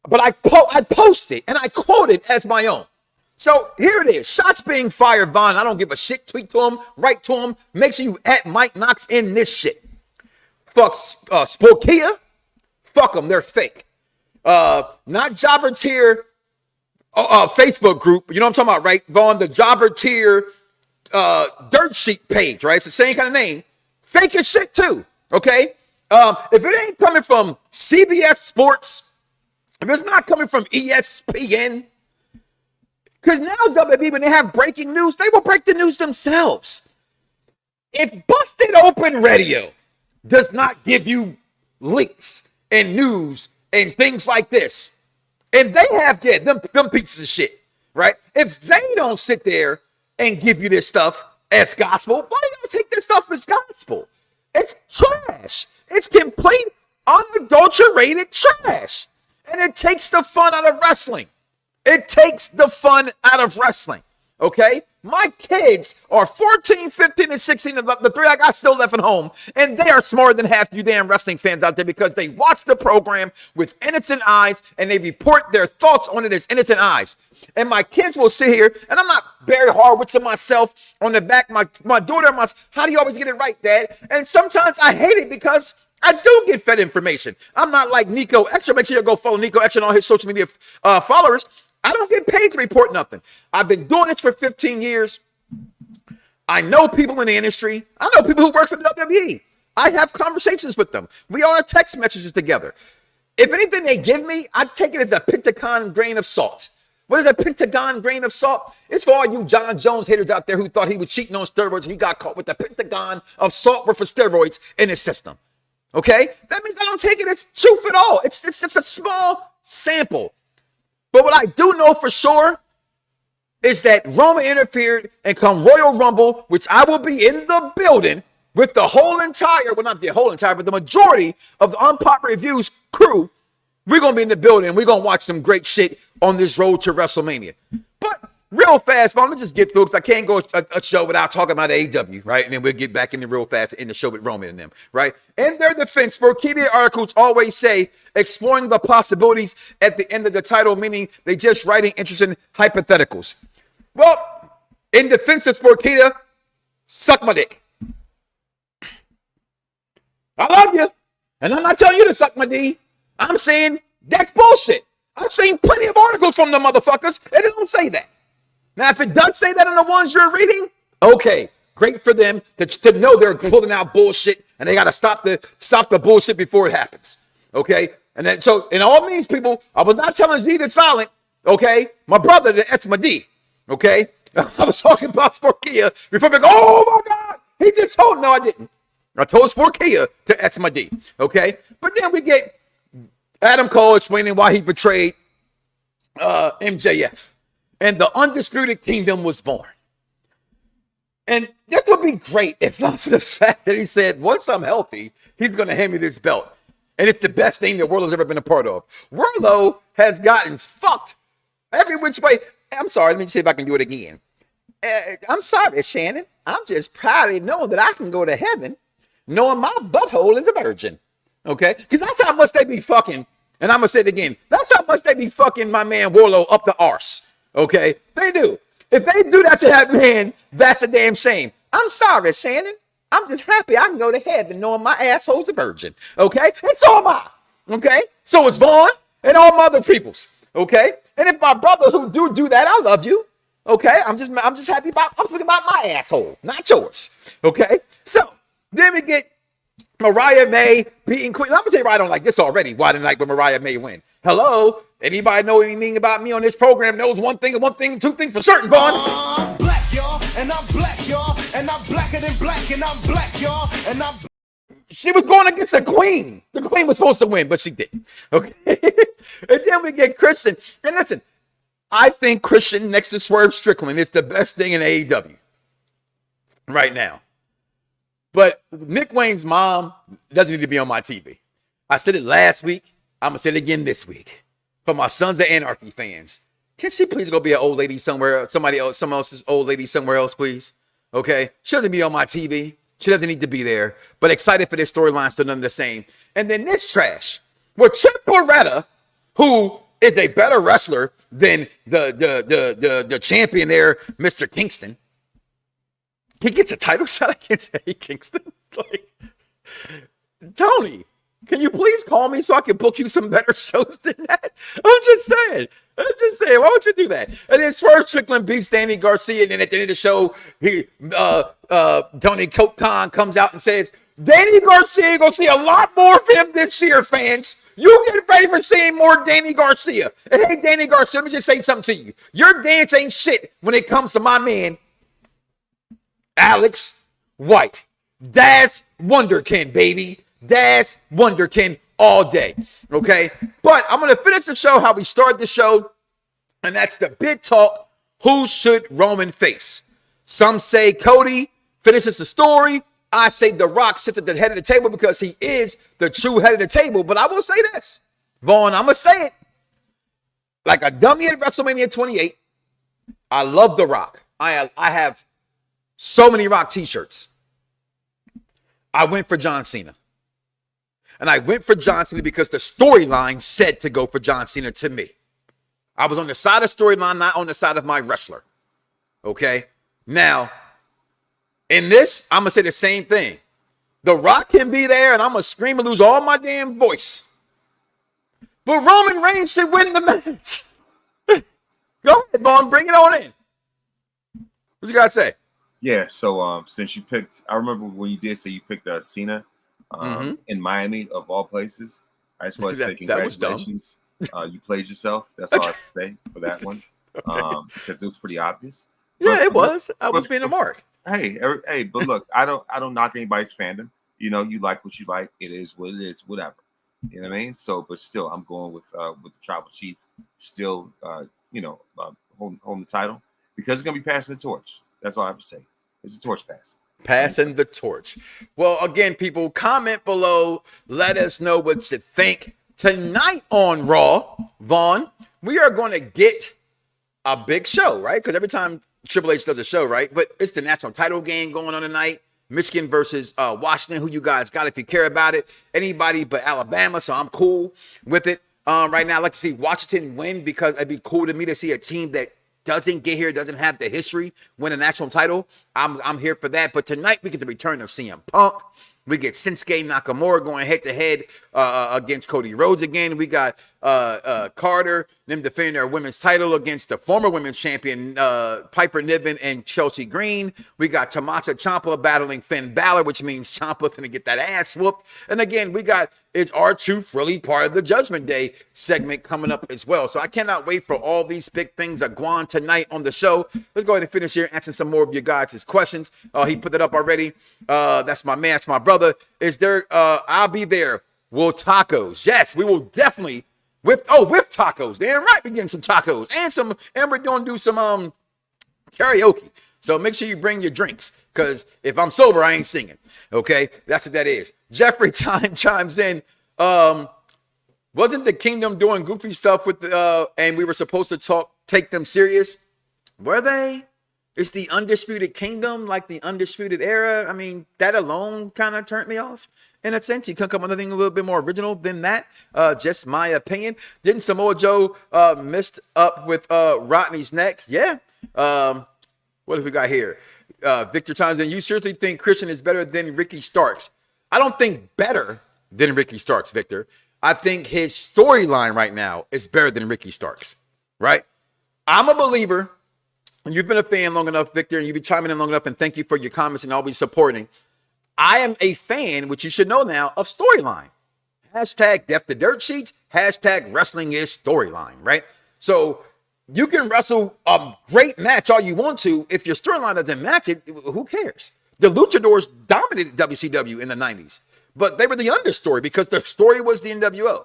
But I post it and I quote it as my own. So here it is. Shots being fired, Vaughn. I don't give a shit. Tweet to him, write to him. Make sure you at Mike Knoxxx in this shit. Fuck Spokia. Fuck them. They're fake. Not Jobber Tier Facebook group. You know what I'm talking about, right? Vaughn, the Jobber Tier dirt sheet page, right? It's the same kind of name. Fake as shit too. Okay? If it ain't coming from CBS Sports, if it's not coming from ESPN, because now WWE, when they have breaking news, they will break the news themselves. If Busted Open Radio does not give you leaks and news and things like this, and they have, them pieces of shit, right? If they don't sit there and give you this stuff as gospel, why do you take this stuff as gospel? It's trash. It's complete, unadulterated trash. And it takes the fun out of wrestling. It takes the fun out of wrestling. Okay? My kids are 14, 15, and 16, the three I got still left at home, and they are smarter than half you damn wrestling fans out there because they watch the program with innocent eyes, and they report their thoughts on it as innocent eyes. And my kids will sit here, and I'm not very hard with myself on the back. My daughter, how do you always get it right, Dad? And sometimes I hate it because I do get fed information. I'm not like Nico Extra. Make sure you go follow Nico Extra on all his social media followers. I don't get paid to report nothing. I've been doing this for 15 years. I know people in the industry. I know people who work for WWE. I have conversations with them. We all have text messages together. If anything they give me, I take it as a Pentagon grain of salt. What is a Pentagon grain of salt? It's for all you John Jones haters out there who thought he was cheating on steroids and he got caught with the Pentagon of salt worth of steroids in his system. Okay? That means I don't take it as truth at all. It's a small sample. But what I do know for sure is that Roman interfered and come Royal Rumble, which I will be in the building with the whole entire, well, not the whole entire, but the majority of the Unpopular Reviews crew. We're going to be in the building and we're going to watch some great shit on this road to WrestleMania. But real fast, let me just get through because I can't go a show without talking about AEW, right? And then we'll get back in the real fast in the show with Roman and them, right? In their defense, Sportskeeda articles always say exploring the possibilities at the end of the title, meaning they just writing interesting hypotheticals. Well, in defense of Sportskeeda, suck my dick. I love you. And I'm not telling you to suck my D. I'm saying that's bullshit. I've seen plenty of articles from the motherfuckers, and they don't say that. Now, if it does say that in the ones you're reading, okay, great for them to know they're pulling out bullshit, and they got to stop the bullshit before it happens. Okay, and then so in all means, people, I was not telling Z that's silent. Okay, my brother, that's my D. Okay, I was talking about Sportskeeda before they go, oh my God, he just told. No, I didn't. I told Sportskeeda to X my D. Okay, but then we get Adam Cole explaining why he betrayed MJF. And the Undisputed Kingdom was born. And this would be great if not for the fact that he said, once I'm healthy, he's going to hand me this belt. And it's the best thing the world has ever been a part of. Wardlow has gotten fucked every which way. I'm sorry, let me see if I can do it again. I'm sorry, Shannon. I'm just proud to know that I can go to heaven knowing my butthole is a virgin. Okay? Because that's how much they be fucking. And I'm going to say it again. That's how much they be fucking my man Wardlow up the arse. Okay? They do. If they do that to that man, that's a damn shame. I'm sorry, Shannon. I'm just happy I can go to heaven knowing my asshole's a virgin. Okay? And so am I. Okay? So it's Vaughn and all my other peoples. Okay? And if my brothers who do that, I love you. Okay? I'm just happy I'm talking about my asshole, not yours. Okay? So then we get Mariah May beating Queen. I'm gonna tell you why I don't like this already. Why I didn't like when Mariah May win. Hello? Anybody know anything about me on this program knows one thing, two things for certain, Vaughn. I'm black, y'all, and I'm black, y'all, and I'm blacker than black, and I'm black, y'all, and I'm. She was going against the Queen. The Queen was supposed to win, but she didn't. Okay. And then we get Christian. And listen, I think Christian next to Swerve Strickland is the best thing in AEW right now. But Nick Wayne's mom doesn't need to be on my TV. I said it last week. I'm going to say it again this week. For my Sons of Anarchy fans, can she please go be an old lady somewhere, someone else's old lady somewhere else, please? Okay? She doesn't need to be on my TV. She doesn't need to be there. But excited for this storyline, still none the same. And then this trash, where Trip Beretta, who is a better wrestler than the champion there, Mr. Kingston. He gets a title shot against Eddie Kingston. Like, Tony, can you please call me so I can book you some better shows than that? I'm just saying. Why would you do that? And then Swerve Strickland beats Danny Garcia, and then at the end of the show, Tony Khan comes out and says, Danny Garcia gonna see a lot more of him this year, fans. You get ready for seeing more Danny Garcia. And hey, Danny Garcia, let me just say something to you. Your dance ain't shit when it comes to my man, Alex White. That's Wonderkin, baby. That's Wonderkin all day. Okay? But I'm going to finish the show how we started the show, and that's the big talk. Who should Roman face? Some say Cody finishes the story. I say The Rock sits at the head of the table because he is the true head of the table. But I will say this, Vaughn, I'm going to say it. Like a dummy at WrestleMania 28, I love The Rock. I have so many Rock t-shirts. I went for John Cena. And I went for John Cena because the storyline said to go for John Cena to me. I was on the side of storyline, not on the side of my wrestler. Okay? Now, in this, I'm going to say the same thing. The Rock can be there, and I'm going to scream and lose all my damn voice. But Roman Reigns should win the match. Go ahead, Vaughn. Bring it on in. What you got to say? Yeah, so since you picked, I remember when you did say you picked Cena in Miami, of all places. I just want to say congratulations. You played yourself. That's all I have to say for that one. Because it was pretty obvious. Yeah, it was. I was being a mark. Hey, but look, I don't knock anybody's fandom. You know, you like what you like. It is what it is, whatever. You know what I mean? So, but still, I'm going with the Tribal Chief still, holding the title because it's gonna be passing the torch. That's all I have to say. It's a torch pass. Passing the torch. Well, again, people, comment below. Let us know what you think. Tonight on Raw, Vaughn, we are going to get a big show, right? Because every time Triple H does a show, right? But it's the national title game going on tonight. Michigan versus Washington. Who you guys got if you care about it? Anybody but Alabama, so I'm cool with it. Right now, I'd like to see Washington win because it'd be cool to me to see a team that doesn't get here, doesn't have the history, win a national title. I'm here for that. But tonight, we get the return of CM Punk. We get Shinsuke Nakamura going head-to-head against Cody Rhodes again. We got Carter, them defending their women's title against the former women's champion, Piper Niven and Chelsea Green. We got Tommaso Ciampa battling Finn Balor, which means Ciampa's going to get that ass whooped. And again, we got It's R-Truth really part of the Judgment Day segment coming up as well. So I cannot wait for all these big things that go on tonight on the show. Let's go ahead and finish here answering some more of your guys' questions. He put that up already. That's my man. That's my brother. Is there? I'll be there. Will tacos? Yes, we will definitely whip tacos. Damn right, we're getting some tacos and we're going to do some karaoke. So make sure you bring your drinks because if I'm sober, I ain't singing. Okay, that's what that is. Jeffrey chimes in. Wasn't the Kingdom doing goofy stuff with and we were supposed to take them serious? Were they? It's the Undisputed Kingdom, like the Undisputed Era. I mean, that alone kind of turned me off. In a sense, you couldn't come up with anything a little bit more original than that. Just my opinion. Didn't Samoa Joe messed up with Rodney's neck? Yeah. What have we got here? Victor chimes in. You seriously think Christian is better than Ricky Starks? I don't think better than Ricky Starks, Victor. I think his storyline right now is better than Ricky Starks, right? I'm a believer. You've been a fan long enough, Victor, and you've been chiming in long enough, and thank you for your comments and always supporting. I am a fan, which you should know now, of storyline. Hashtag Death to Dirt Sheets. Hashtag Wrestling is Storyline, right? So you can wrestle a great match all you want to. If your storyline doesn't match it, who cares? The Luchadors dominated WCW in the 90s, but they were the understory because their story was the NWO.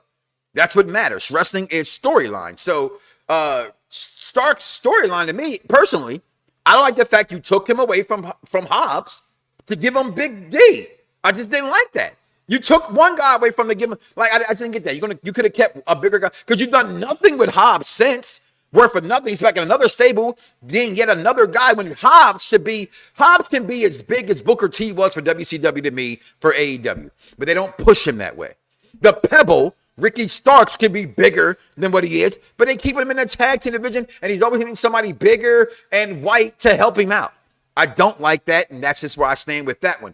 That's what matters. Wrestling is storyline. So, Stark's storyline to me, personally, I don't like the fact you took him away from Hobbs to give him Big D. I just didn't like that. You took one guy away from the give him, like I just didn't get that. You could have kept a bigger guy because you've done nothing with Hobbs since. Worth for nothing. He's back in another stable, being yet another guy when Hobbs can be as big as Booker T was for WCW to me for AEW, but they don't push him that way. The Pebble, Ricky Starks, can be bigger than what he is, but they keep him in the tag team division, and he's always needing somebody bigger and white to help him out. I don't like that, and that's just where I stand with that one.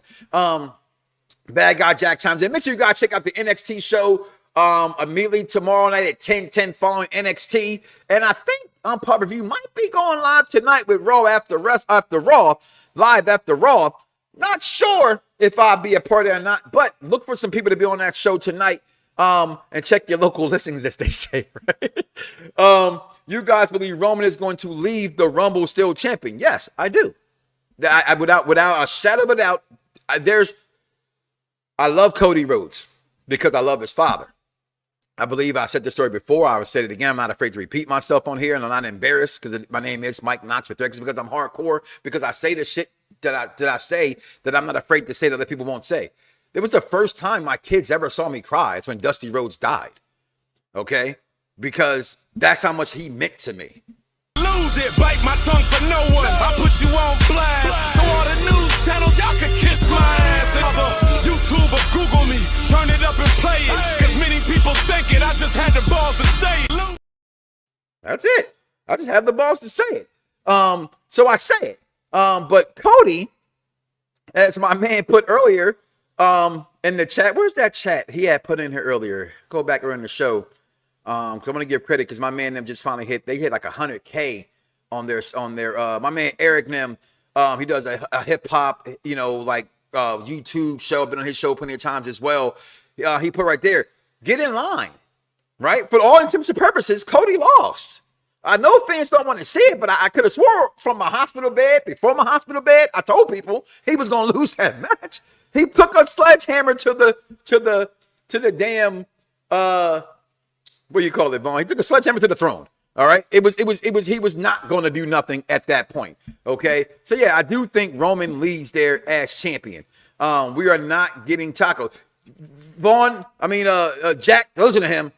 Bad Guy Jack chimes in. Make sure you guys check out the NXT show immediately tomorrow night at 10:10 following NXT. And I think Pop Review might be going live tonight with Raw live after Raw. Not sure if I'll be a part of it or not, but look for some people to be on that show tonight. And check your local listings, as they say, right? You guys believe Roman is going to leave the Rumble still champion? Yes, I do. Without a shadow of a doubt, I love Cody Rhodes because I love his father. I believe I've said this story before. I will say it again. I'm not afraid to repeat myself on here, and I'm not embarrassed because my name is Mike Knoxxx with X, because I'm hardcore, because I say the shit that I say that I'm not afraid to say that other people won't say. It was the first time my kids ever saw me cry. It's when Dusty Rhodes died. Okay? Because that's how much he meant to me. lose it. Bite my tongue for no one. I put you on blast. So all the news channels, y'all can kiss my ass. Other YouTube or Google me. Turn it up and play it. Cause many people think it. I just had the balls to say it. That's it. I just have the balls to say it. So I say it. But Cody, as my man put earlier, in the chat, where's that chat he had put in here earlier? Go back around the show. Cause I'm gonna give credit because my man them just finally hit like 100K on their my man Eric them. He does a hip hop, like YouTube show. I've been on his show plenty of times as well. He put right there, get in line, right? For all intents and purposes, Cody lost. I know fans don't want to see it, but I could have swore from my hospital bed, before my hospital bed, I told people he was gonna lose that match. He took a sledgehammer to the damn what do you call it, Vaughn? He took a sledgehammer to the throne. All right. He was not gonna do nothing at that point. Okay. So yeah, I do think Roman leaves there as champion. We are not getting tacos. Vaughn, Jack, listen to him.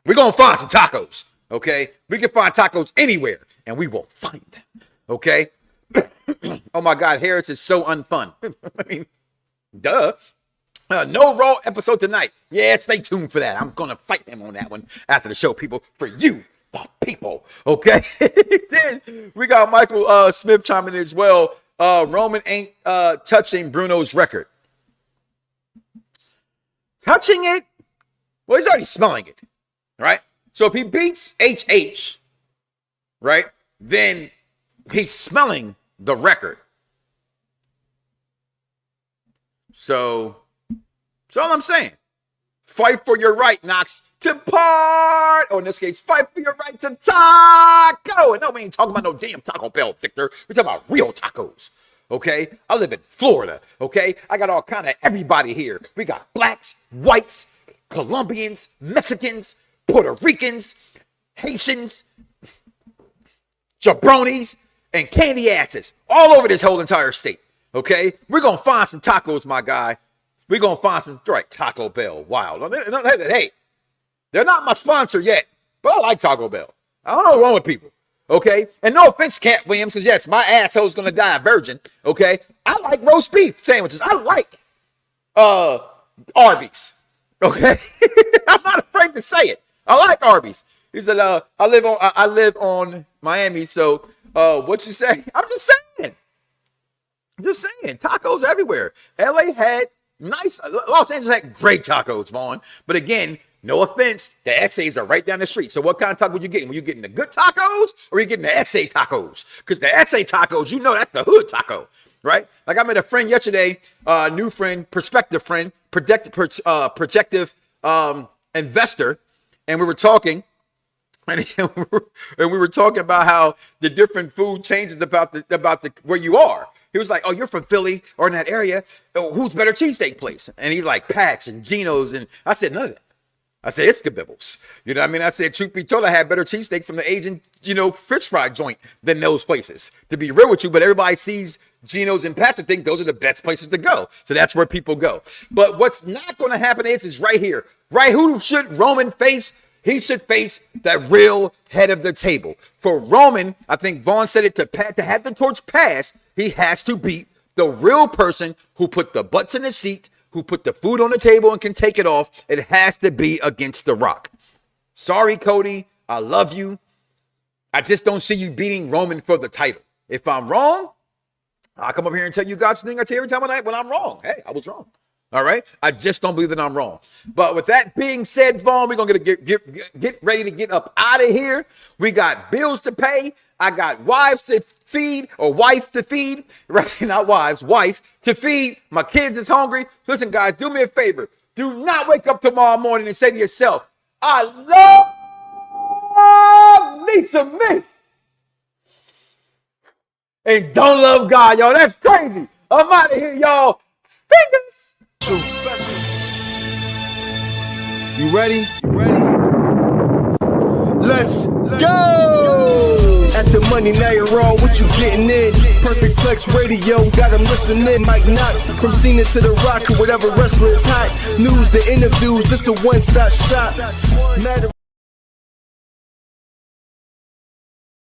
We're going to find some tacos, okay? We can find tacos anywhere, and we will find them, okay? Oh, my God, Harris is so unfun. Duh. No Raw episode tonight. Yeah, stay tuned for that. I'm going to fight him on that one after the show, people, for you, the people, okay? Then we got Michael Smith chiming in as well. Roman ain't touching Bruno's record. Touching it? Well, he's already smelling it. Right? So if he beats HH, right, then he's smelling the record. So that's all I'm saying. Fight for your right, Knox, to part. Or in this case, fight for your right to taco. And no, we ain't talking about no damn Taco Bell, Victor. We're talking about real tacos. Okay? I live in Florida. Okay? I got all kind of everybody here. We got blacks, whites, Colombians, Mexicans, Puerto Ricans, Haitians, jabronis, and candy asses all over this whole entire state. Okay? We're going to find some tacos, my guy. We're going to find some, right, Taco Bell. Wow. Hey, they're not my sponsor yet, but I like Taco Bell. I don't know what's wrong with people. Okay? And no offense, Cat Williams, because yes, my asshole's going to die a virgin. Okay? I like roast beef sandwiches. I like Arby's. Okay? I'm not afraid to say it. I like Arby's. He said, I live on Miami, so what you say? I'm just saying. Tacos everywhere. LA had nice, Los Angeles had great tacos, Vaughn. But again, no offense, the XAs are right down the street. So what kind of taco were you getting? Were you getting the good tacos or were you getting the XA tacos? Because the XA tacos, that's the hood taco, right? Like I met a friend yesterday, new friend, prospective friend, projective investor. And we were talking, and we were talking about how the different food changes about the where you are. He was like, "Oh, you're from Philly or in that area. Oh, who's better cheesesteak place?" And he like Pat's and Geno's, and I said none of that. I said it's Kabibbles. You know what I mean? I said, truth be told, I had better cheesesteak from the Asian, fish fry joint than those places. To be real with you, but everybody sees Geno's and Pat's and think those are the best places to go. So that's where people go. But what's not going to happen is right here. Right? Who should Roman face? He should face the real head of the table. For Roman, I think Vaughn said it to have the torch passed, he has to beat the real person who put the butts in the seat, who put the food on the table and can take it off. It has to be against The Rock. Sorry, Cody. I love you. I just don't see you beating Roman for the title. If I'm wrong, I'll come up here and tell you God's thing I tell you every time when I'm wrong. Hey, I was wrong. All right? I just don't believe that I'm wrong. But with that being said, Vaughn, we're going to get ready to get up out of here. We got bills to pay. I got wives to feed, or wife to feed. Right? Not wives, wife to feed. My kids is hungry. Listen, guys, do me a favor. Do not wake up tomorrow morning and say to yourself, I love me some me. And don't love God, y'all. That's crazy. I'm out of here, y'all. Fingers. You ready? Let's go! At the money, now you're wrong. What you getting in? Perfect Plex Radio, got them listening. Mike Knoxxx, from Cena to The Rock, or whatever wrestler is hot. News and interviews, this a one-stop shop.